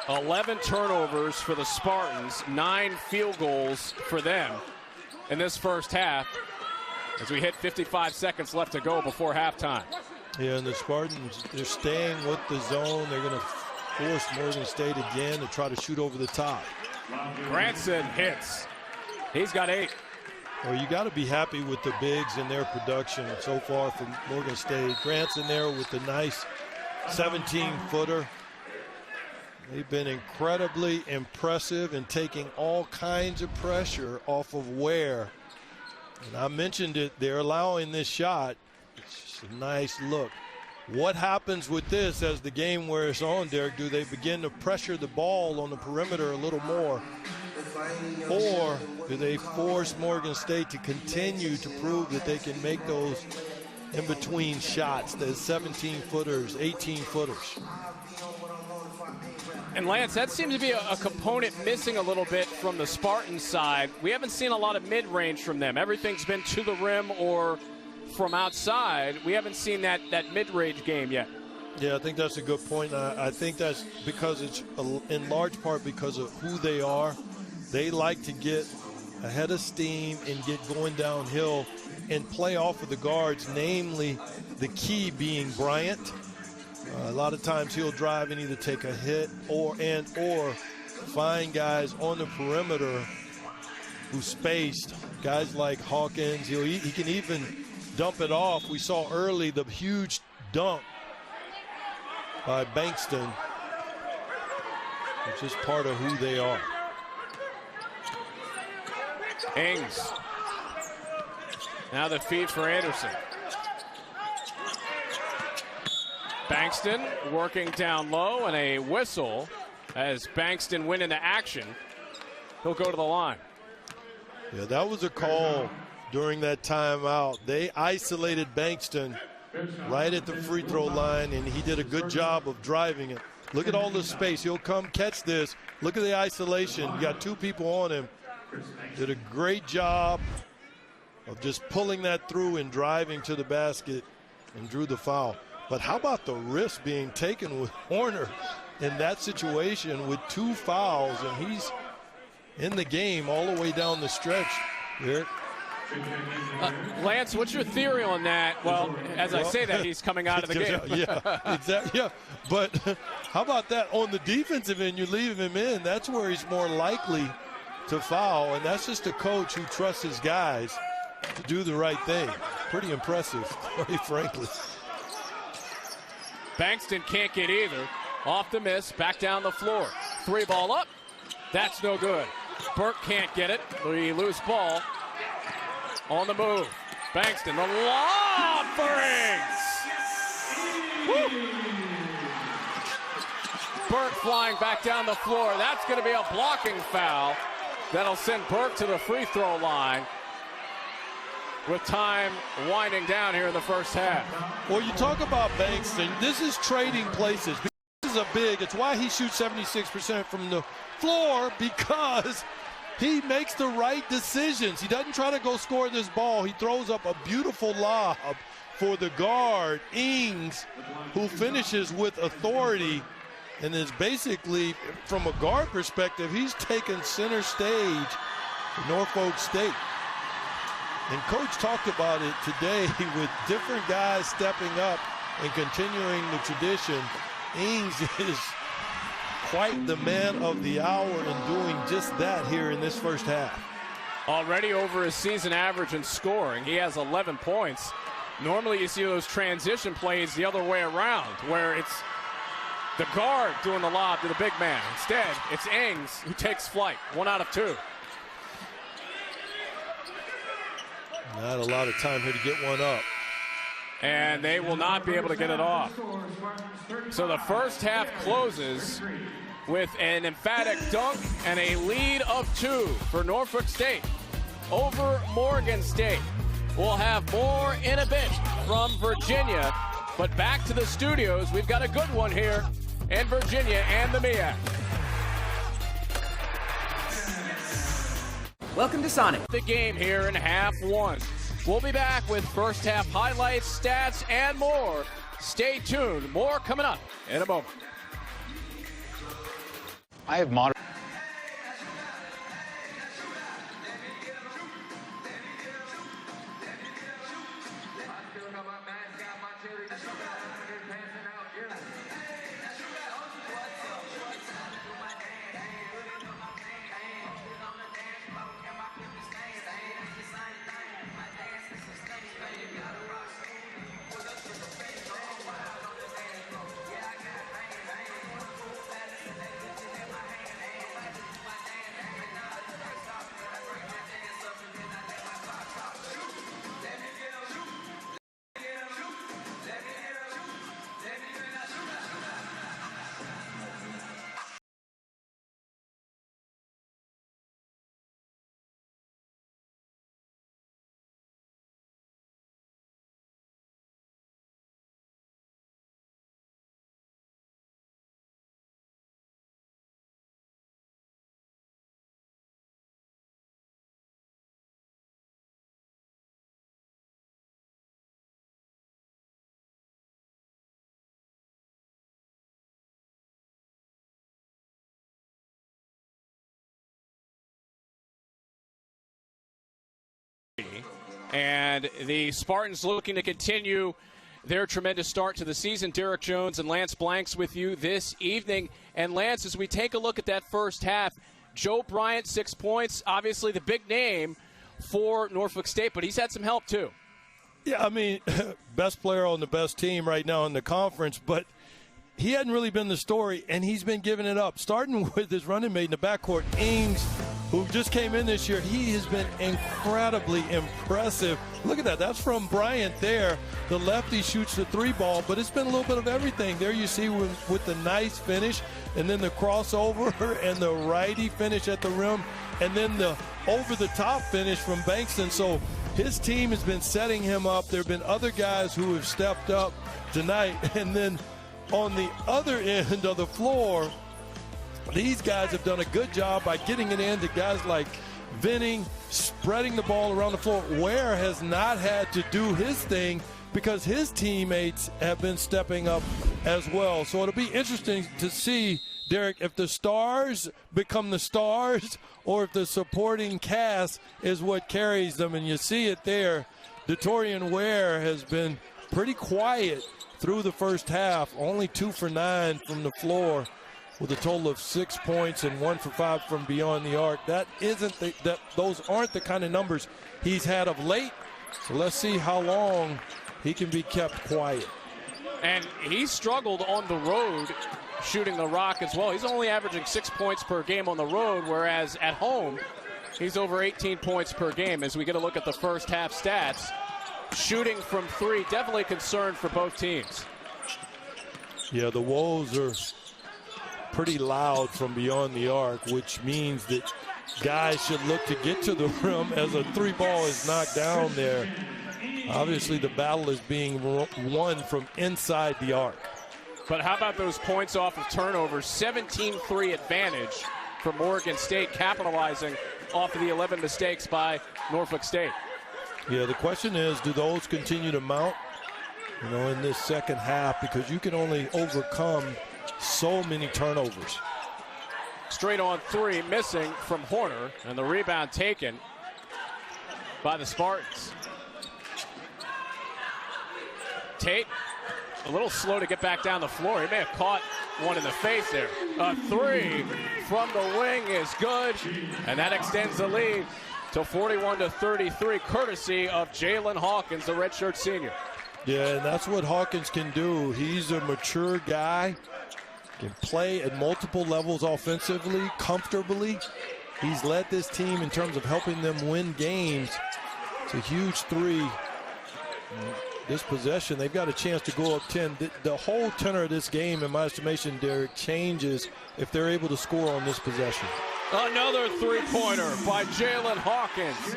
11 turnovers for the Spartans, 9 field goals for them in this first half as we hit 55 seconds left to go before halftime. Yeah, and the Spartans, they're staying with the zone. They're going to force Morgan State again to try to shoot over the top. Granson hits. He's got 8. Well, you got to be happy with the bigs and their production so far from Morgan State. Granson there with the nice 17-footer. They've been incredibly impressive in taking all kinds of pressure off of Ware. And I mentioned it, they're allowing this shot. It's just a nice look. What happens with this as the game wears on, Derek? Do they begin to pressure the ball on the perimeter a little more? Or do they force Morgan State to continue to prove that they can make those in-between shots, the 17-footers, 18-footers? And Lance, that seems to be a component missing a little bit from the Spartans side. We haven't seen a lot of mid-range from them. Everything's been to the rim or from outside. We haven't seen that mid-range game yet. Yeah, I think that's a good point. I think that's because it's in large part because of who they are. They like to get ahead of steam and get going downhill and play off of the guards, namely the key being Bryant. A lot of times he'll drive and either take a hit or find guys on the perimeter who spaced. Guys like Hawkins, he can even dump it off. We saw early the huge dunk by Bankston, which is part of who they are. Ings. Now the feed for Anderson. Bankston working down low, and a whistle as Bankston went into action. He'll go to the line. Yeah, that was a call during that timeout. They isolated Bankston right at the free throw line, and he did a good job of driving it. Look at all the space. He'll come catch this. Look at the isolation. You got 2 people on him. Did a great job of just pulling that through and driving to the basket and drew the foul. But how about the risk being taken with Horner in that situation with 2 fouls, and he's in the game all the way down the stretch. There. Lance, what's your theory on that? Well, as I say that, he's coming out of the game. Yeah, exactly. Yeah, but how about that? On the defensive end, you leave him in. That's where he's more likely to foul, and that's just a coach who trusts his guys to do the right thing. Pretty impressive, quite frankly. Bankston can't get either. Off the miss, back down the floor. 3 ball up. That's no good. Burke can't get it. The loose ball on the move. Bankston, the lob for Ings. Woo. Burke flying back down the floor. That's going to be a blocking foul. That'll send Burke to the free throw line with time winding down here in the first half. Well, you talk about Bankston. This is trading places. This is a big. It's why he shoots 76% from the floor, because he makes the right decisions. He doesn't try to go score this ball. He throws up a beautiful lob for the guard, Ings, who finishes with authority and is basically, from a guard perspective, he's taken center stage for Norfolk State. And Coach talked about it today with different guys stepping up and continuing the tradition. Ings is quite the man of the hour and doing just that here in this first half. Already over his season average in scoring. He has 11 points. Normally you see those transition plays the other way around, where it's the guard doing the lob to the big man. Instead, it's Ings who takes flight. 1 out of 2. Not a lot of time here to get one up. And they will not be able to get it off. So the first half closes with an emphatic dunk and a lead of 2 for Norfolk State over Morgan State. We'll have more in a bit from Virginia, but back to the studios. We've got a good one here in Virginia and the MEAC. Welcome to Sonic. The game here in half 1. We'll be back with first half highlights, stats, and more. Stay tuned. More coming up in a moment. I have moderate. And the Spartans looking to continue their tremendous start to the season. Derek Jones and Lance Blanks with you this evening. And Lance, as we take a look at that first half, Joe Bryant, 6 points, obviously the big name for Norfolk State, but he's had some help too. Yeah, I mean, best player on the best team right now in the conference, but he hadn't really been the story, and he's been giving it up. Starting with his running mate in the backcourt, Ings, who just came in this year. He has been incredibly impressive. Look at that. That's from Bryant there. The lefty shoots the 3 ball, but it's been a little bit of everything. There you see with the nice finish, and then the crossover and the righty finish at the rim, and then the over-the-top finish from Bankston. So his team has been setting him up. There have been other guys who have stepped up tonight. And then on the other end of the floor, these guys have done a good job by getting it in to guys like Vinning, spreading the ball around the floor. Ware has not had to do his thing because his teammates have been stepping up as well. So it'll be interesting to see, Derek, if the stars become the stars or if the supporting cast is what carries them. And you see it there. Detorian Ware has been pretty quiet through the first half, only 2 for 9 from the floor with a total of 6 points and 1 for 5 from beyond the arc. Those aren't the kind of numbers he's had of late. So let's see how long he can be kept quiet. And he struggled on the road shooting the rock as well. He's only averaging 6 points per game on the road, whereas at home, he's over 18 points per game. As we get a look at the first half stats, shooting from 3, definitely a concern for both teams. Yeah, the woes are pretty loud from beyond the arc, which means that guys should look to get to the rim as a 3 ball is knocked down there. Obviously, the battle is being won from inside the arc. But how about those points off of turnovers? 17-3 advantage for Morgan State, capitalizing off of the 11 mistakes by Norfolk State. Yeah, the question is, do those continue to mount, in this second half? Because you can only overcome so many turnovers. Straight on 3, missing from Horner, and the rebound taken by the Spartans. Tate, a little slow to get back down the floor. He may have caught one in the face there. A 3 from the wing is good, and that extends the lead to 41-33, courtesy of Jalen Hawkins, the redshirt senior. Yeah, and that's what Hawkins can do. He's a mature guy, can play at multiple levels offensively, comfortably. He's led this team in terms of helping them win games. It's a huge 3. This possession, they've got a chance to go up 10. The whole tenor of this game, in my estimation, Derek, changes if they're able to score on this possession. Another 3-pointer by Jalen Hawkins.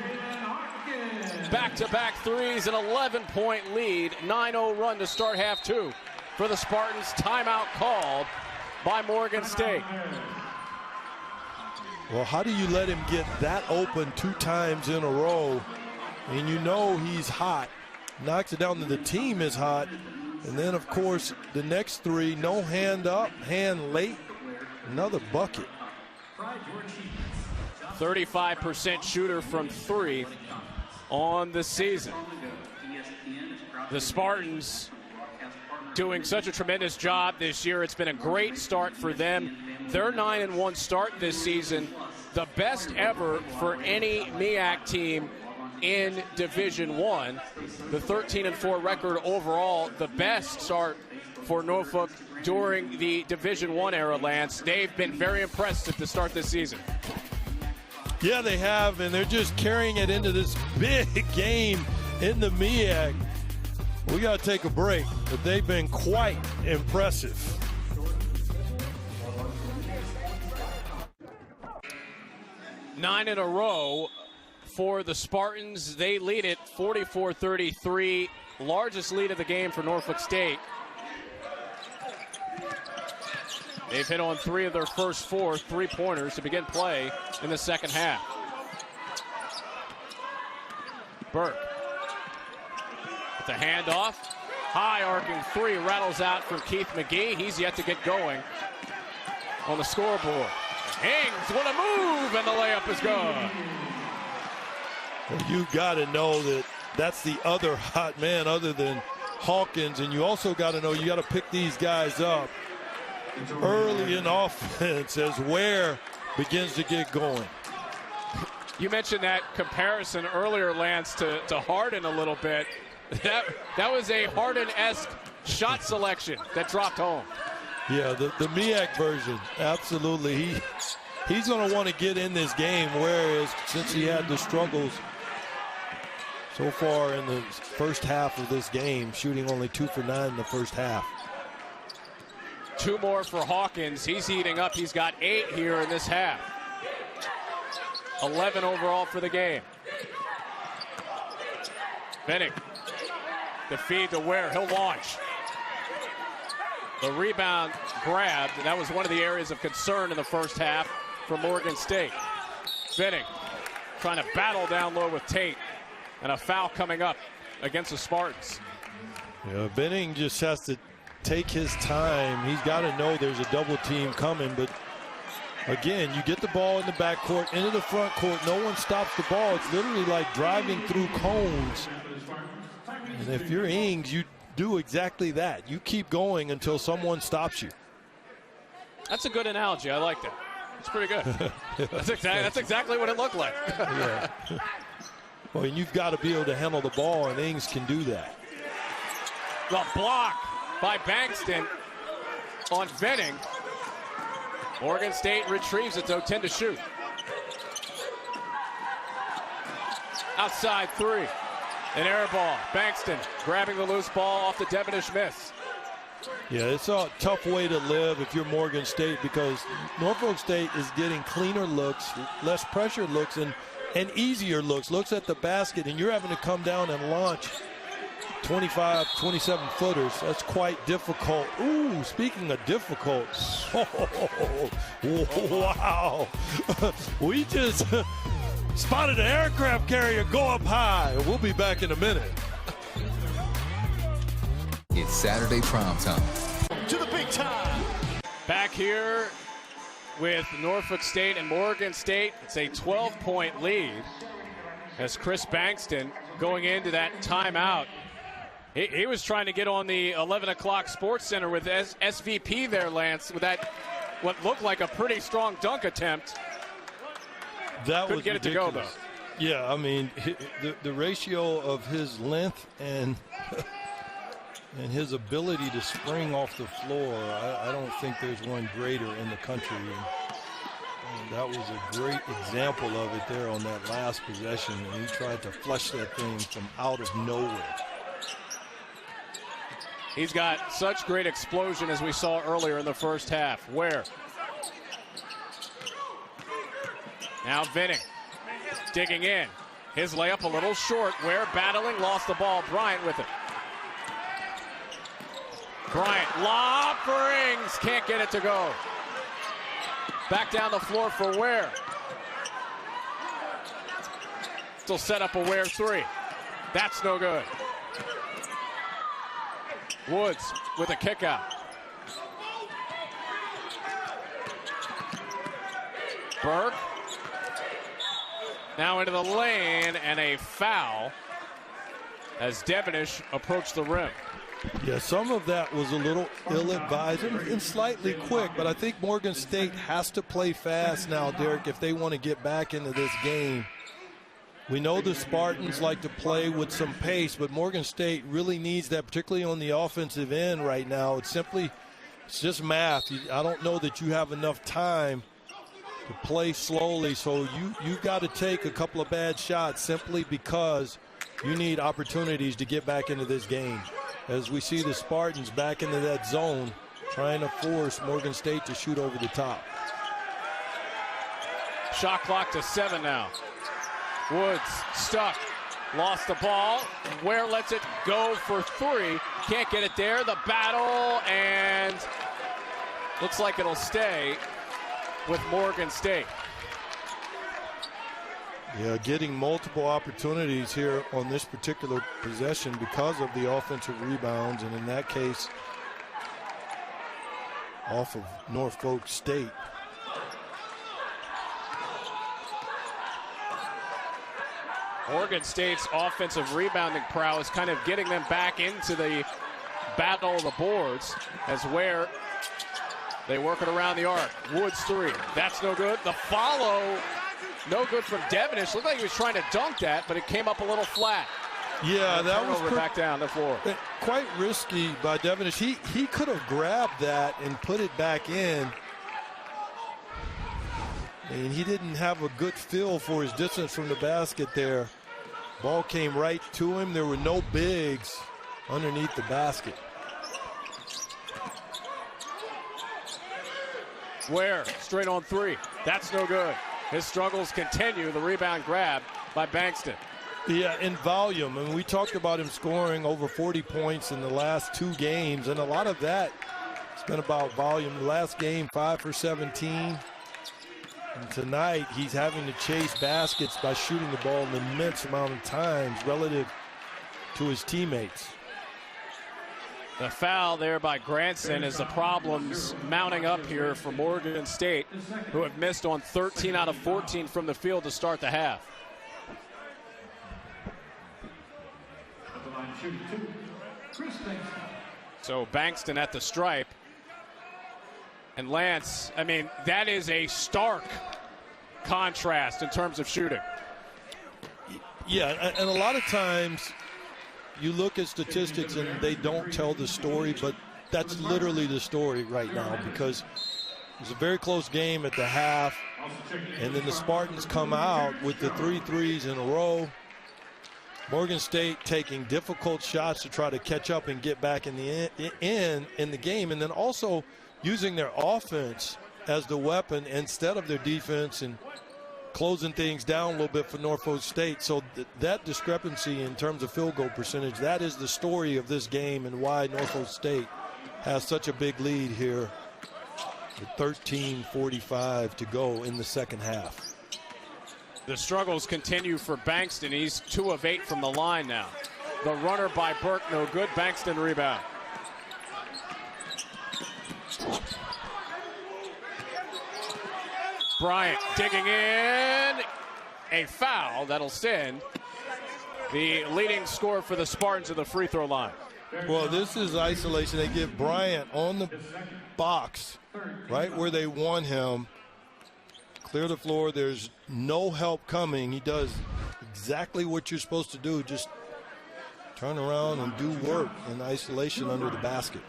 Back-to-back threes, an 11-point lead, 9-0 run to start half 2 for the Spartans. Timeout called by Morgan State. Well, how do you let him get that open 2 times in a row? And he's hot. Knocks it down to the team is hot. And then, of course, the next 3, no hand up, hand late. Another bucket. 35% shooter from 3 on the season. The Spartans doing such a tremendous job this year. It's been a great start for them. Their 9-1 start this season, the best ever for any MEAC team in Division I. The 13-4 record overall, the best start for Norfolk during the Division I era, Lance. They've been very impressive to start this season. Yeah, they have, and they're just carrying it into this big game in the MEAC. We got to take a break, but they've been quite impressive. Nine in a row for the Spartans. They lead it 44-33, largest lead of the game for Norfolk State. They've hit on 3 of their first 4 3-pointers to begin play in the second half. Burke with the handoff. High arcing 3 rattles out from Keith McGee. He's yet to get going on the scoreboard. Ings, what a move, and the layup is good. Well, you got to know that that's the other hot man other than Hawkins, and you also got to know you got to pick these guys up early in offense as Ware begins to get going. You mentioned that comparison earlier, Lance, to Harden a little bit. That was a Harden-esque shot selection that dropped home. Yeah, the MEAC version, absolutely. He's going to want to get in this game, whereas since he had the struggles so far in the first half of this game, shooting only 2 for 9 in the first half. 2 more for Hawkins. He's heating up. He's got 8 here in this half. 11 overall for the game. Benning, the feed to Ware. He'll launch. The rebound grabbed. That was one of the areas of concern in the first half for Morgan State. Benning trying to battle down low with Tate. And a foul coming up against the Spartans. Yeah, Benning just has to take his time. He's got to know there's a double team coming. But again, you get the ball in the backcourt, into the front court. No one stops the ball. It's literally like driving through cones. And if you're Ings, you do exactly that. You keep going until someone stops you. That's a good analogy. I like that. It's pretty good. That's exactly what it looked like. Yeah. Well, and you've got to be able to handle the ball, and Ings can do that. The block by Bankston on Venning. Morgan State retrieves it, though, 10 to shoot. Outside three. An air ball. Bankston grabbing the loose ball off the Devonish miss. Yeah, it's a tough way to live if you're Morgan State, because Norfolk State is getting cleaner looks, less pressure looks, and easier looks at the basket, and you're having to come down and launch 25, 27 footers. That's quite difficult. Ooh, speaking of difficult, wow. We just spotted an aircraft carrier go up high. We'll be back in a minute. It's Saturday prime time. To the big time. Back here with Norfolk State and Morgan State. It's a 12-point lead as Chris Bankston going into that timeout. He was trying to get on the 11 o'clock Sports Center with SVP there, Lance, with that what looked like a pretty strong dunk attempt. That couldn't was get ridiculous. It to go, though. Yeah, I mean, the ratio of his length and his ability to spring off the floor, I don't think there's one greater in the country. And that was a great example of it there on that last possession. And he tried to flush that thing from out of nowhere. He's got such great explosion as we saw earlier in the first half. Ware. Now Venning digging in. His layup a little short. Ware battling, lost the ball. Bryant with it. Bryant, lob for Ings. Can't get it to go. Back down the floor for Ware. Still set up a Ware three. That's no good. Woods with a kick out. Burke. Now into the lane, and a foul as Devonish approached the rim. Yeah, some of that was a little ill-advised and slightly quick, but I think Morgan State has to play fast now, Derek, if they want to get back into this game. We know the Spartans like to play with some pace, but Morgan State really needs that, particularly on the offensive end right now. It's just math. I don't know that you have enough time to play slowly, so you've got to take a couple of bad shots simply because you need opportunities to get back into this game. As we see the Spartans back into that zone, trying to force Morgan State to shoot over the top. Shot clock to 7 now. Woods stuck, lost the ball. Ware lets it go for three. Can't get it there. The battle, and looks like it'll stay with Morgan State. Yeah, getting multiple opportunities here on this particular possession because of the offensive rebounds, and in that case, off of Norfolk State. Oregon State's offensive rebounding prowess kind of getting them back into the battle of the boards as Ware, they work it around the arc. Woods three. That's no good. The follow, no good from Devonish. Looked like he was trying to dunk that, but it came up a little flat. Yeah, that was back down the floor. Quite risky by Devonish. He could have grabbed that and put it back in. And he didn't have a good feel for his distance from the basket there. Ball came right to him. There were no bigs underneath the basket. Ware straight on three. That's no good. His struggles continue. The rebound grab by Bankston. Yeah, in volume. And we talked about him scoring over 40 points in the last two games. And a lot of that has been about volume. The last game, 5 for 17. And tonight, he's having to chase baskets by shooting the ball an immense amount of times relative to his teammates. The foul there by Granson is the problems mounting up here for Morgan State, who have missed on 13 out of 14 from the field to start the half. So Bankston at the stripe. And Lance, I mean, that is a stark contrast in terms of shooting. Yeah, and a lot of times you look at statistics and they don't tell the story, but that's literally the story right now, because it was a very close game at the half, and then the Spartans come out with the 3 threes in a row. Morgan State taking difficult shots to try to catch up and get back in the game, and then also using their offense as the weapon instead of their defense, and closing things down a little bit for Norfolk State. So that discrepancy in terms of field goal percentage, that is the story of this game and why Norfolk State has such a big lead here with 13:45 to go in the second half. The struggles continue for Bankston. He's 2 of 8 from the line now. The runner by Burke, no good. Bankston rebound. Bryant digging in. A foul that'll send the leading scorer for the Spartans to the free throw line. Well, this is isolation. They get Bryant on the box, right where they want him. Clear the floor. There's no help coming. He does exactly what you're supposed to do. Just turn around and do work in isolation under the basket.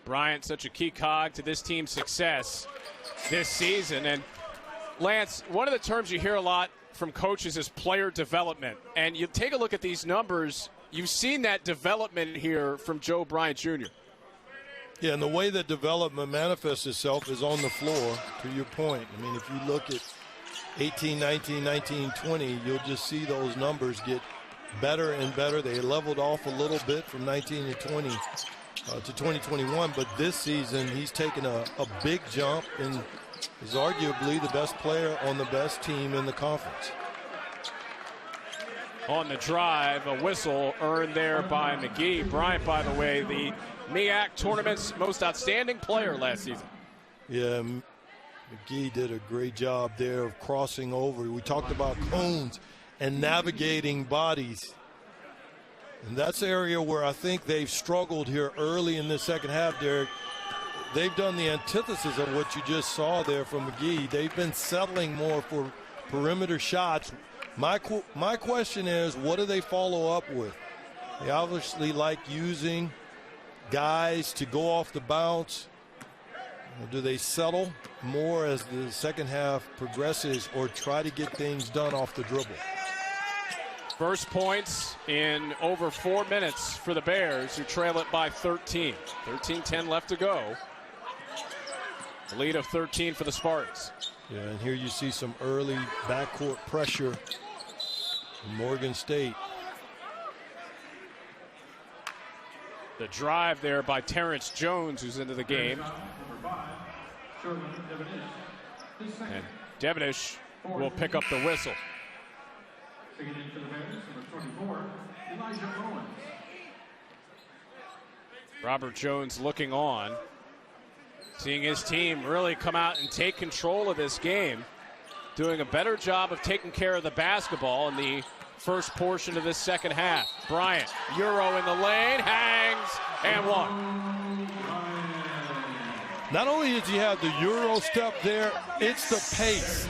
Bryant, such a key cog to this team's success this season. And Lance, one of the terms you hear a lot from coaches is player development. And you take a look at these numbers, you've seen that development here from Joe Bryant Jr. Yeah, and the way that development manifests itself is on the floor, to your point. I mean, if you look at 18, 19, 19, 20, you'll just see those numbers get better and better. They leveled off a little bit from 19 to 20 to 2021, but this season he's taken a big jump and is arguably the best player on the best team in the conference. On the drive, a whistle earned there by McGee. Bryant, by the way, the MEAC tournament's most outstanding player last season. Yeah, McGee did a great job there of crossing over. We talked about cones and navigating bodies. And that's the area where I think they've struggled here early in the second half, Derek. They've done the antithesis of what you just saw there from McGee. They've been settling more for perimeter shots. My question is, what do they follow up with? They obviously like using guys to go off the bounce. Or do they settle more as the second half progresses, or try to get things done off the dribble? First points in over 4 minutes for the Bears, who trail it by 13. 13-10 left to go. A lead of 13 for the Spartans. Yeah, and here you see some early backcourt pressure from Morgan State. The drive there by Terrence Jones, who's into the game. And Devenish will pick up the whistle. Robert Jones looking on, seeing his team really come out and take control of this game, doing a better job of taking care of the basketball in the first portion of this second half. Bryant, Euro in the lane, hangs, and one. Not only does he have the Euro step there, it's the pace.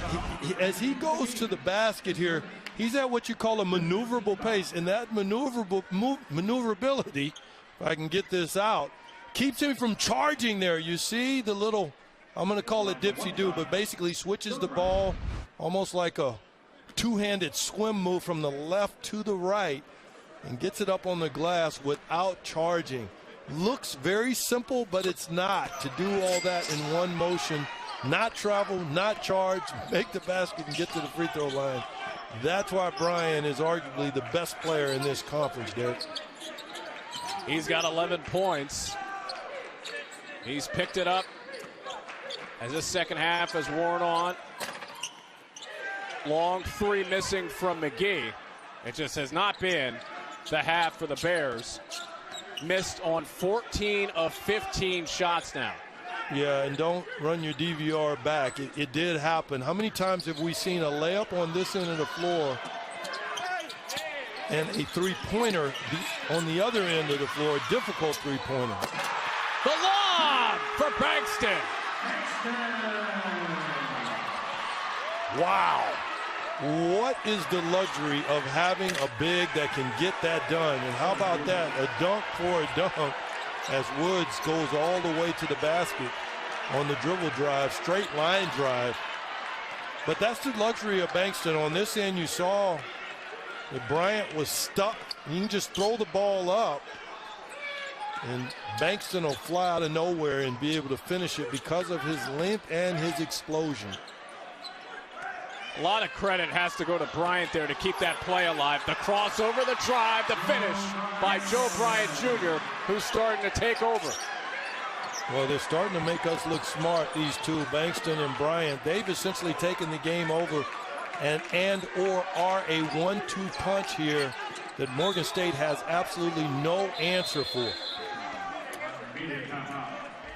As he goes to the basket here, he's at what you call a maneuverable pace, and that maneuverability, if I can get this out, keeps him from charging there. You see the little, I'm going to call it dipsy-do, but basically switches the ball almost like a two-handed swim move from the left to the right and gets it up on the glass without charging. Looks very simple, but it's not. To do all that in one motion, not travel, not charge, make the basket and get to the free throw line. That's why Brian is arguably the best player in this conference, Derek. He's got 11 points. He's picked it up as this second half has worn on. Long three missing from McGee. It just has not been the half for the Bears. Missed on 14 of 15 shots now. Yeah, and don't run your DVR back. It did happen. How many times have we seen a layup on this end of the floor and a three-pointer on the other end of the floor, a difficult three-pointer? The lob for Bankston. Wow. What is the luxury of having a big that can get that done? And how about that? A dunk for a dunk as Woods goes all the way to the basket on the dribble drive, straight line drive. But that's the luxury of Bankston. On this end, you saw that Bryant was stuck. You can just throw the ball up, and Bankston will fly out of nowhere and be able to finish it because of his length and his explosion. A lot of credit has to go to Bryant there to keep that play alive. The crossover, the drive, the finish by Joe Bryant Jr., who's starting to take over. Well, they're starting to make us look smart, these two, Bankston and Bryant. They've essentially taken the game over and or are a 1-2 punch here that Morgan State has absolutely no answer for.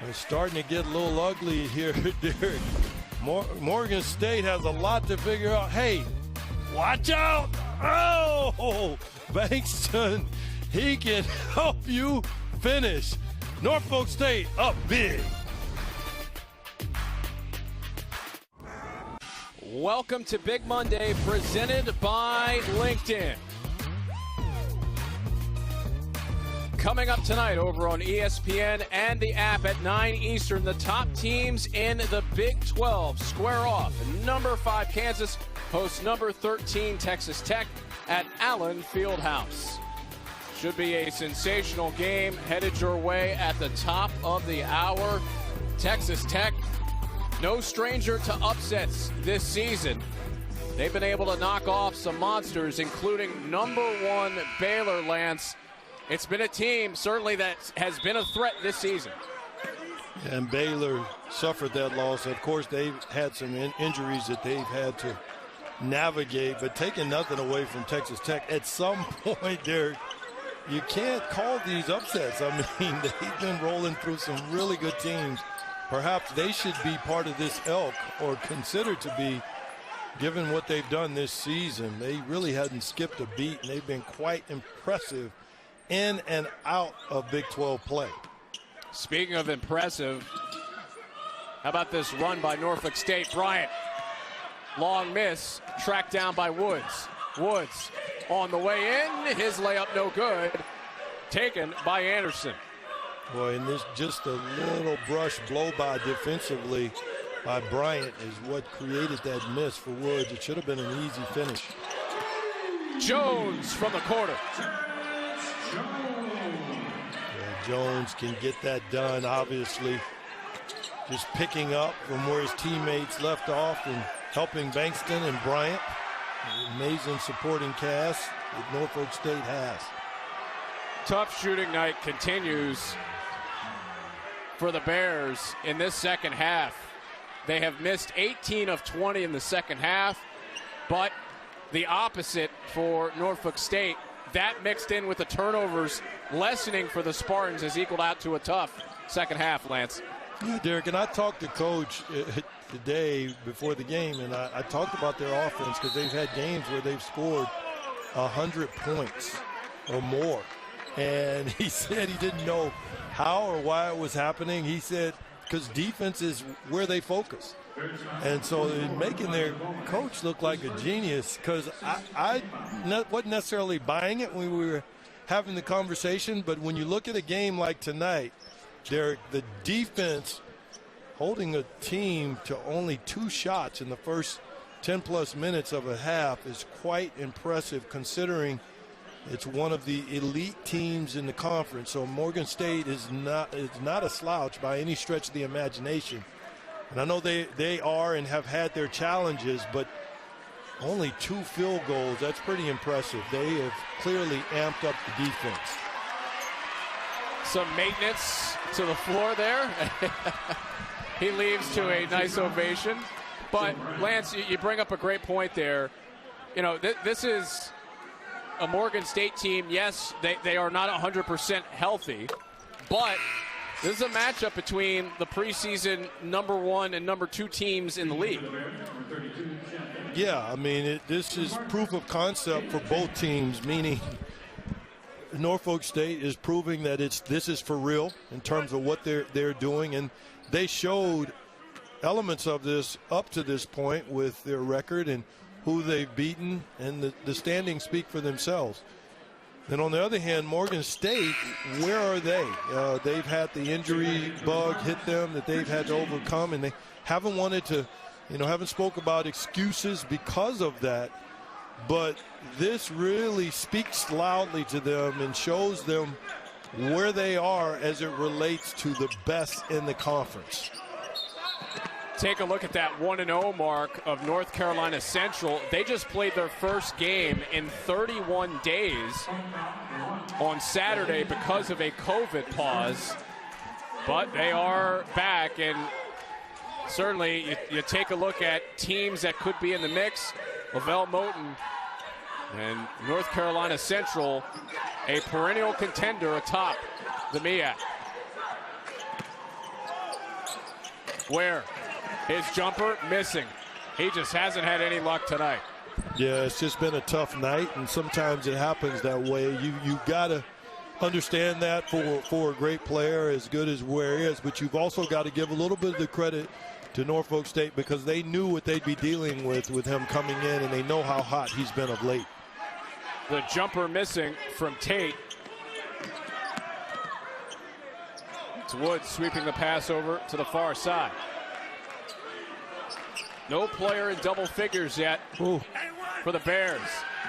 It's starting to get a little ugly here, Derek. Morgan State has a lot to figure out. Hey, watch out. Oh, Bankston, he can help you finish. Norfolk State up big. Welcome to Big Monday, presented by LinkedIn. Coming up tonight over on ESPN and the app at 9 Eastern, the top teams in the Big 12 square off. Number 5 Kansas hosts number 13 Texas Tech at Allen Fieldhouse. Should be a sensational game headed your way at the top of the hour. Texas Tech, no stranger to upsets this season. They've been able to knock off some monsters, including number 1 Baylor, Lance. It's been a team, certainly, that has been a threat this season. And Baylor suffered that loss. Of course, they've had some injuries that they've had to navigate, but taking nothing away from Texas Tech, at some point, Derek, you can't call these upsets. I mean, they've been rolling through some really good teams. Perhaps they should be part of this ilk, or considered to be, given what they've done this season. They really hadn't skipped a beat, and they've been quite impressive in and out of Big 12 play. Speaking of impressive, how about this run by Norfolk State? Bryant, long miss, tracked down by Woods. Woods on the way in, his layup no good, taken by Anderson. Boy, and this just a little brush blow by defensively by Bryant is what created that miss for Woods. It should have been an easy finish. Jones from the corner. Yeah, Jones can get that done, obviously. Just picking up from where his teammates left off and helping Bankston and Bryant. An amazing supporting cast that Norfolk State has. Tough shooting night continues for the Bears in this second half. They have missed 18 of 20 in the second half, but the opposite for Norfolk State. That mixed in with the turnovers lessening for the Spartans has equaled out to a tough second half, Lance. Yeah, Derek, and I talked to Coach today before the game, and I talked about their offense because they've had games where they've scored 100 points or more. And he said he didn't know how or why it was happening. He said because defense is where they focus. And so they're making their coach look like a genius, because I wasn't necessarily buying it when we were having the conversation. But when you look at a game like tonight, Derek, the defense holding a team to only 2 shots in the first 10-plus minutes of a half is quite impressive, considering it's one of the elite teams in the conference. So Morgan State is not a slouch by any stretch of the imagination. And I know they are and have had their challenges, but only 2 field goals, that's pretty impressive. They have clearly amped up the defense. Some maintenance to the floor there. He leaves to a nice ovation. But, Lance, you bring up a great point there. You know, this is a Morgan State team, yes, they are not 100% healthy, but this is a matchup between the preseason #1 and #2 teams in the league. Yeah, I mean, this is proof of concept for both teams, meaning Norfolk State is proving that this is for real in terms of what they're doing, and they showed elements of this up to this point with their record and who they've beaten, and the standings speak for themselves. And on the other hand, Morgan State, where are they? They've had the injury bug hit them that they've had to overcome, and they haven't wanted to, haven't spoke about excuses because of that. But this really speaks loudly to them and shows them where they are as it relates to the best in the conference. Take a look at that 1-0 mark of North Carolina Central. They just played their first game in 31 days on Saturday because of a COVID pause. But they are back, and certainly you take a look at teams that could be in the mix. Lavelle Moton and North Carolina Central, a perennial contender atop the MEAC. Where? His jumper missing. He just hasn't had any luck tonight. Yeah, it's just been a tough night, and sometimes it happens that way. You got to understand that for a great player as good as Ware is, but you've also got to give a little bit of the credit to Norfolk State because they knew what they'd be dealing with him coming in, and they know how hot he's been of late. The jumper missing from Tate. It's Woods sweeping the pass over to the far side. No player in double figures yet for the Bears.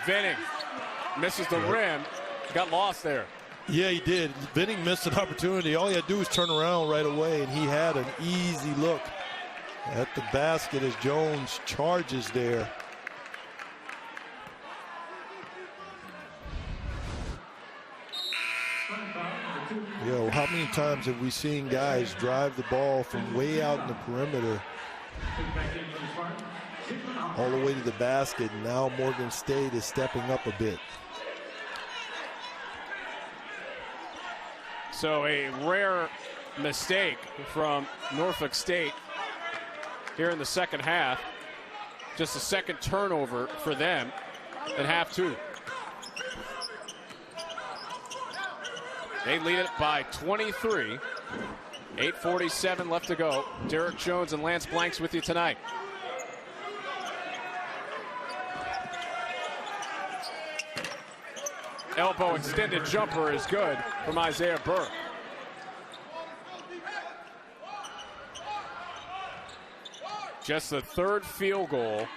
Vinning misses the rim. Got lost there. Yeah, he did. Vinning missed an opportunity. All he had to do was turn around right away, and he had an easy look at the basket as Jones charges there. Yo, how many times have we seen guys drive the ball from way out in the perimeter all the way to the basket, and now Morgan State is stepping up a bit. So a rare mistake from Norfolk State here in the second half. Just a second turnover for them in half two. They lead it by 23. 8:47 left to go. Derek Jones and Lance Blanks with you tonight. Elbow extended jumper is good from Isaiah Burke. Just the third field goal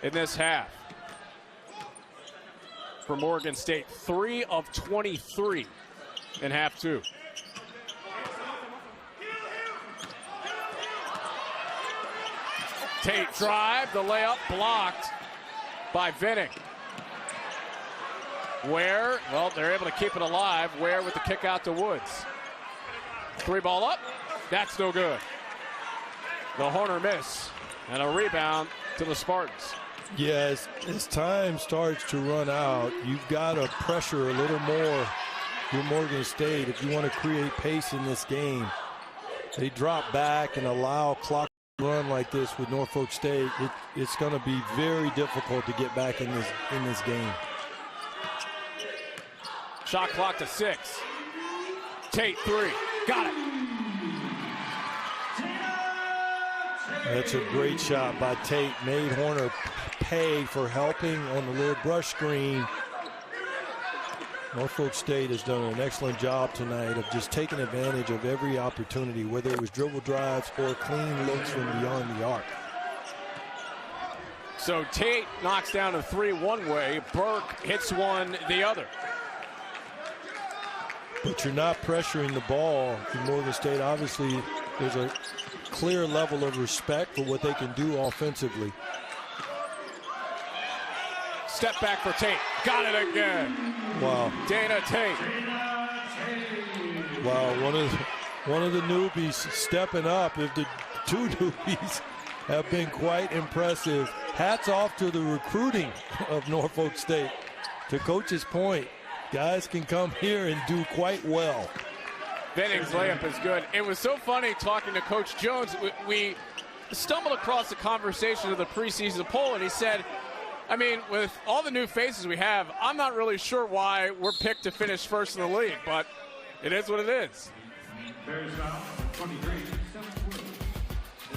in this half for Morgan State. 3 of 23 in half two. Tate drive, the layup blocked by Vinning. Ware, well, they're able to keep it alive. Ware with the kick out to Woods. 3-ball up, that's no good. The Horner miss, and a rebound to the Spartans. Yeah, as time starts to run out, you've got to pressure a little more your Morgan State if you want to create pace in this game. They drop back and allow clock run like this with Norfolk State. It's going to be very difficult to get back in this game. Shot clock to 6. Tate 3. Got it. That's a great shot by Tate. Made Horner pay for helping on the little brush screen. Norfolk State has done an excellent job tonight of just taking advantage of every opportunity, whether it was dribble drives or clean looks from beyond the arc. So Tate knocks down a 3 one way. Burke hits one the other. But you're not pressuring the ball in Morgan State. Obviously, there's a clear level of respect for what they can do offensively. Step back for Tate. Got it again. Wow. Dana Tate. Wow, one of the newbies stepping up. If the two newbies have been quite impressive. Hats off to the recruiting of Norfolk State. to Coach's point, guys can come here and do quite well. Benning's layup is good. It was so funny talking to Coach Jones. We stumbled across the conversation of the preseason poll, and he said, I mean, with all the new faces we have, I'm not really sure why we're picked to finish first in the league, but it is what it is.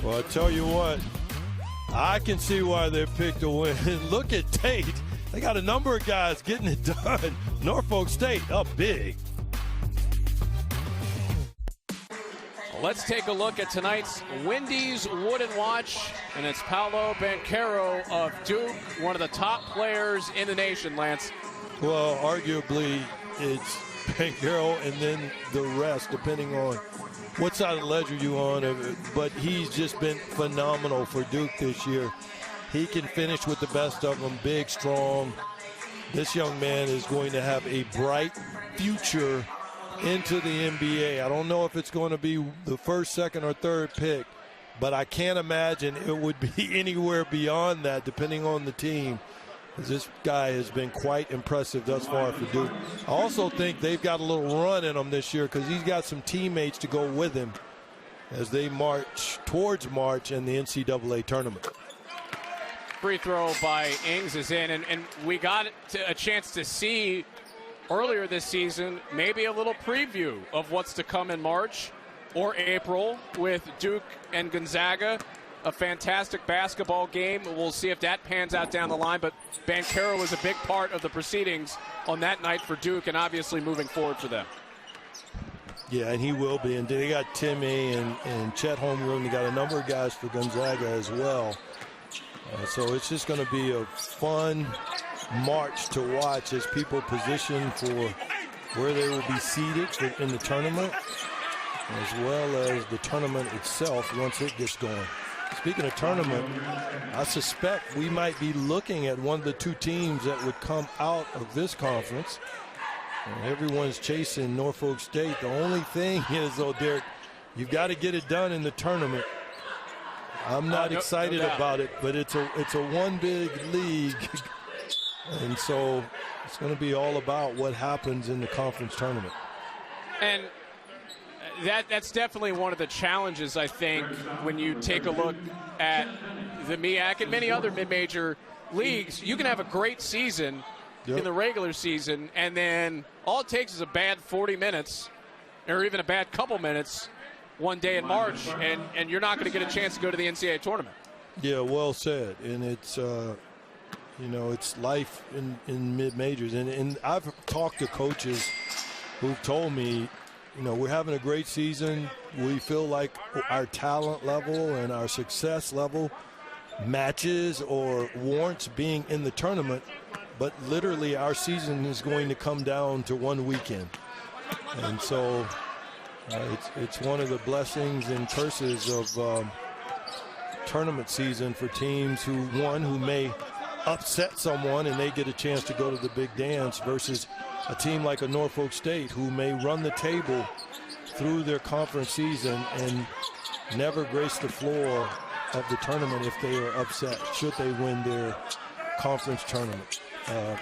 Well, I tell you what, I can see why they're picked to win. Look at Tate. They got a number of guys getting it done. Norfolk State up big. Let's take a look at tonight's Wendy's Wooden Watch, and it's Paolo Banchero of Duke, one of the top players in the nation, Lance. Well, arguably, it's Banchero and then the rest, depending on what side of the ledger you on. But he's just been phenomenal for Duke this year. He can finish with the best of them, big, strong. This young man is going to have a bright future into the NBA. I don't know if it's going to be the first, second, or third pick, but I can't imagine it would be anywhere beyond that, depending on the team. This guy has been quite impressive thus far for Duke. I also think they've got a little run in them this year because he's got some teammates to go with him as they march towards March in the NCAA tournament. Free throw by Ings is in, and we got a chance to see earlier this season maybe a little preview of what's to come in March or April with Duke and Gonzaga. A fantastic basketball game. We'll see if that pans out down the line, but Banchero was a big part of the proceedings on that night for Duke and obviously moving forward for them. Yeah, and he will be. And they got Timmy and Chet Holmgren. They got a number of guys for Gonzaga as well. So it's just going to be a fun March to watch as people position for where they will be seated in the tournament, as well as the tournament itself once it gets going. Speaking of tournament, I suspect we might be looking at one of the two teams that would come out of this conference. And everyone's chasing Norfolk State. The only thing is, though, Derek, you've got to get it done in the tournament. I'm not excited about it, but it's a one big league. And so it's going to be all about what happens in the conference tournament. And that's definitely one of the challenges, I think, when you take a look at the MEAC and many other mid-major leagues. You can have a great season in the regular season, and then all it takes is a bad 40 minutes or even a bad couple minutes one day in March, and you're not going to get a chance to go to the NCAA tournament. Yeah, well said. And it's it's life in mid-majors. And I've talked to coaches who've told me, we're having a great season. We feel like our talent level and our success level matches or warrants being in the tournament, but literally our season is going to come down to one weekend. And so it's one of the blessings and curses of tournament season for teams who may upset someone and they get a chance to go to the big dance versus a team like a Norfolk State who may run the table through their conference season and never grace the floor of the tournament if they are upset should they win their conference tournament.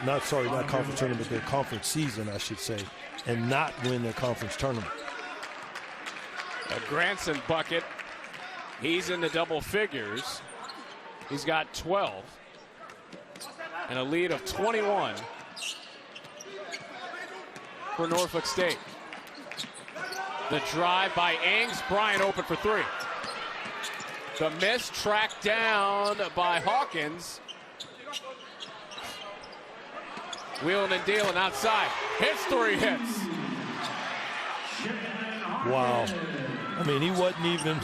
Not conference tournament, their conference season, I should say, and not win their conference tournament. A Granson bucket. He's in the double figures. He's got 12 and a lead of 21 for Norfolk State. The drive by Ings. Bryant open for three. The miss tracked down by Hawkins. Wheeling and dealing outside. Hits three hits. Wow. I mean, he wasn't even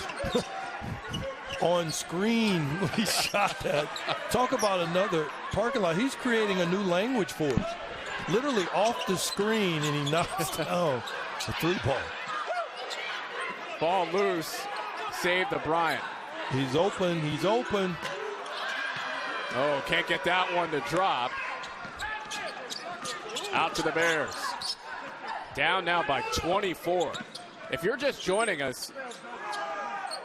on screen when he shot that. Talk about another parking lot. He's creating a new language for us. Literally off the screen, and he knocks down a three ball. Ball loose. Saved the Bryant. He's open. He's open. Oh, can't get that one to drop. Out to the Bears. Down now by 24. If you're just joining us,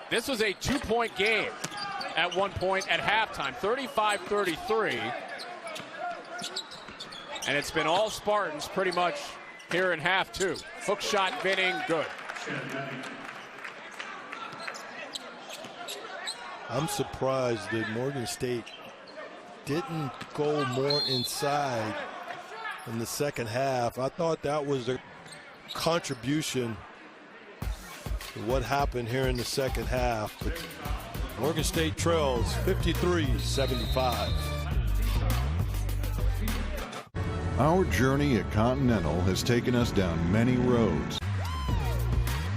this was a 2-point game at one point at halftime, 35-33. And it's been all Spartans pretty much here in half two. Hook shot, Vinning, good. I'm surprised that Morgan State didn't go more inside in the second half. I thought that was a contribution to what happened here in the second half. But Morgan State trails 53-75. Our journey at Continental has taken us down many roads.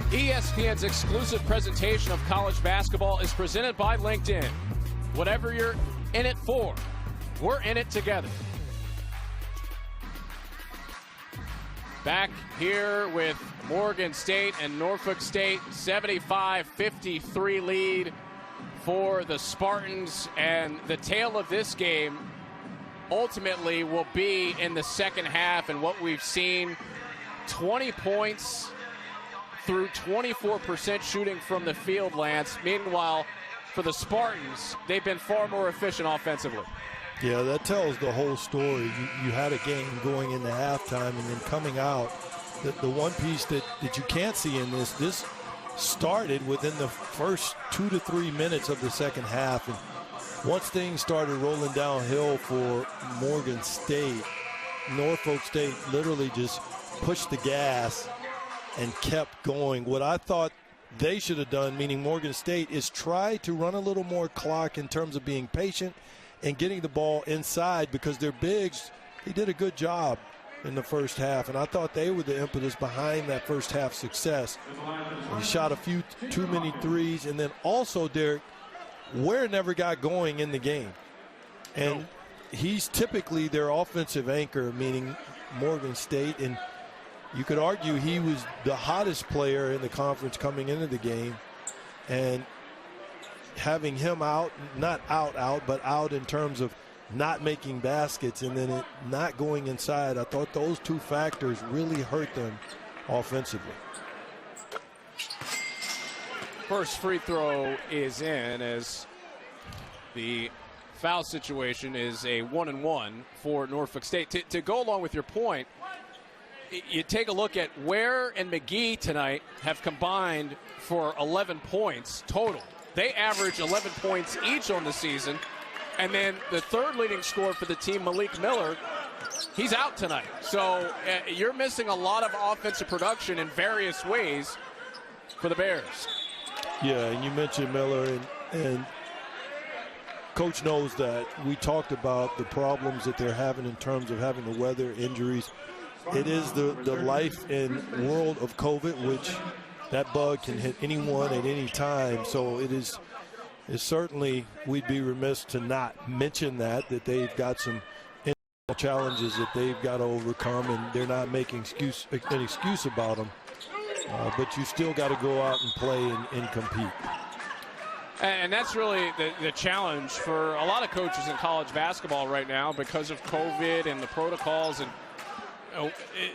ESPN's exclusive presentation of college basketball is presented by LinkedIn. Whatever you're in it for, we're in it together. Back here with Morgan State and Norfolk State, 75-53 lead for the Spartans. And the tale of this game ultimately will be in the second half, and what we've seen, 20 points through 24% shooting from the field, Lance. Meanwhile, for the Spartans, they've been far more efficient offensively. Yeah, that tells the whole story. You had a game going into halftime, and then coming out, the one piece that you can't see in this started within the first 2 to 3 minutes of the second half. And once things started rolling downhill for Morgan State, Norfolk State literally just pushed the gas and kept going. What I thought they should have done, meaning Morgan State, is try to run a little more clock in terms of being patient and getting the ball inside, because their bigs, they did a good job in the first half, and I thought they were the impetus behind that first half success. They shot a few too many threes, and then also, Derek, Ware never got going in the game. And he's typically their offensive anchor, meaning Morgan State, and you could argue he was the hottest player in the conference coming into the game. And having him out, not out, but out in terms of not making baskets and then it not going inside, I thought those two factors really hurt them offensively. First free throw is in, as the foul situation is a 1-and-1 for Norfolk State. To go along with your point, you take a look at Ware and McGee tonight have combined for 11 points total. They average 11 points each on the season. And then the third leading scorer for the team, Malik Miller, he's out tonight. So you're missing a lot of offensive production in various ways for the Bears. Yeah, and you mentioned Miller, and Coach knows that. We talked about the problems that they're having in terms of having the weather, injuries. It is the life and world of COVID, which that bug can hit anyone at any time. So it's certainly, we'd be remiss to not mention that they've got some challenges that they've got to overcome, and they're not making an excuse about them. But you still got to go out and play and compete. And that's really the challenge for a lot of coaches in college basketball right now because of COVID and the protocols. And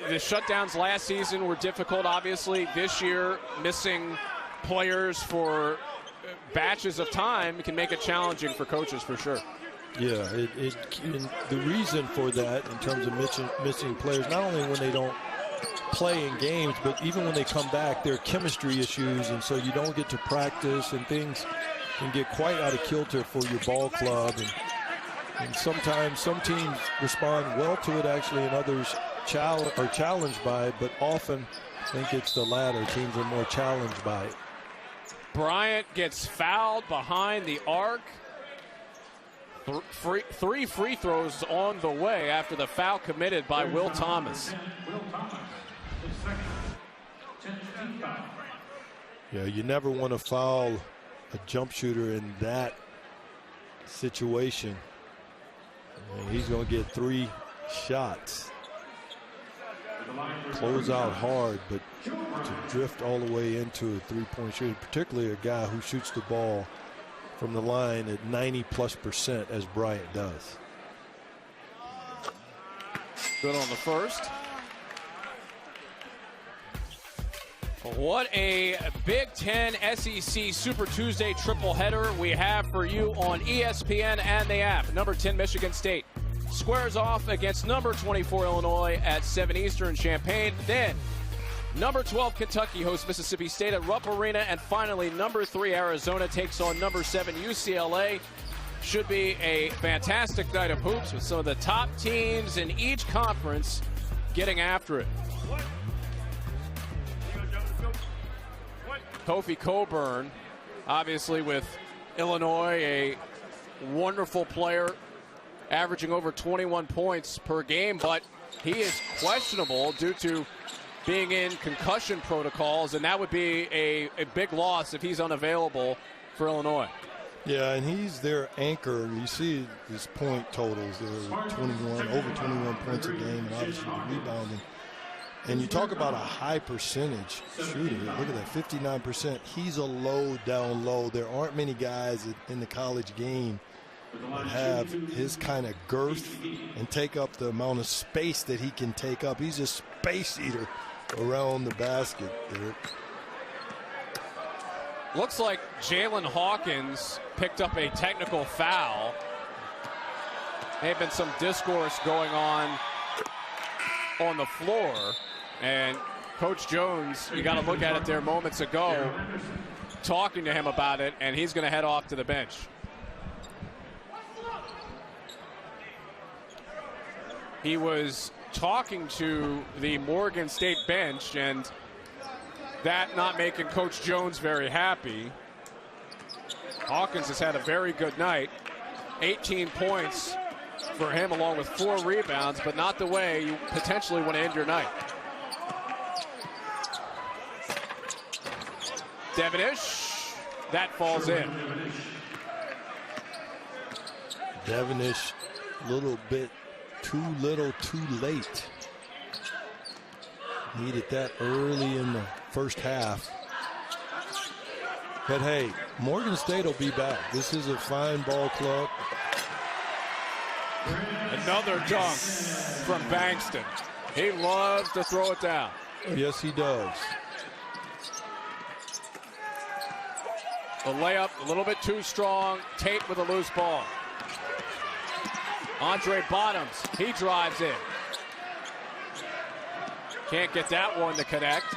the shutdowns last season were difficult, obviously. This year, missing players for batches of time can make it challenging for coaches for sure. Yeah, the reason for that in terms of missing players, not only when they don't play in games, but even when they come back, there are chemistry issues, and so you don't get to practice, and things can get quite out of kilter for your ball club. And sometimes some teams respond well to it, actually, and others are challenged by it, but often I think it's the latter. Teams are more challenged by it. Bryant gets fouled behind the arc. Three free throws on the way after the foul committed by Will Thomas. Yeah, you never want to foul a jump shooter in that situation. And he's going to get 3 shots. Close out hard, but to drift all the way into a three-point shooter, particularly a guy who shoots the ball from the line at 90+% as Bryant does. Good on the first. What a Big Ten SEC Super Tuesday triple header we have for you on ESPN and the app. Number 10, Michigan State squares off against number 24 Illinois at 7 Eastern Champaign. Then number 12 Kentucky hosts Mississippi State at Rupp Arena. And finally, number 3 Arizona takes on number 7 UCLA. Should be a fantastic night of hoops with some of the top teams in each conference getting after it. Kofi Coburn, obviously with Illinois, a wonderful player, averaging over 21 points per game, but he is questionable due to being in concussion protocols, and that would be a big loss if he's unavailable for Illinois. Yeah, and he's their anchor. You see his point totals. They're over 21 points a game, and obviously the rebounding. And you talk about a high percentage shooter. Look at that, 59%. He's a low down low. There aren't many guys in the college game that have his kind of girth and take up the amount of space that he can take up. He's a space eater around the basket there. Looks like Jalen Hawkins picked up a technical foul. There have been some discourse going on the floor, and Coach Jones, you got to look at it there moments ago, talking to him about it, and he's going to head off to the bench. He was talking to the Morgan State bench, and that not making Coach Jones very happy. Hawkins has had a very good night. 18 points for him, along with 4 rebounds, but not the way you potentially want to end your night. Devenish, that falls in. Devenish, a little bit too little, too late. Needed that early in the first half. But hey, Morgan State will be back. This is a fine ball club. Another dunk from Bankston. He loves to throw it down. Yes, he does. The layup a little bit too strong. Tate with a loose ball. Andre Bottoms, he drives in. Can't get that one to connect.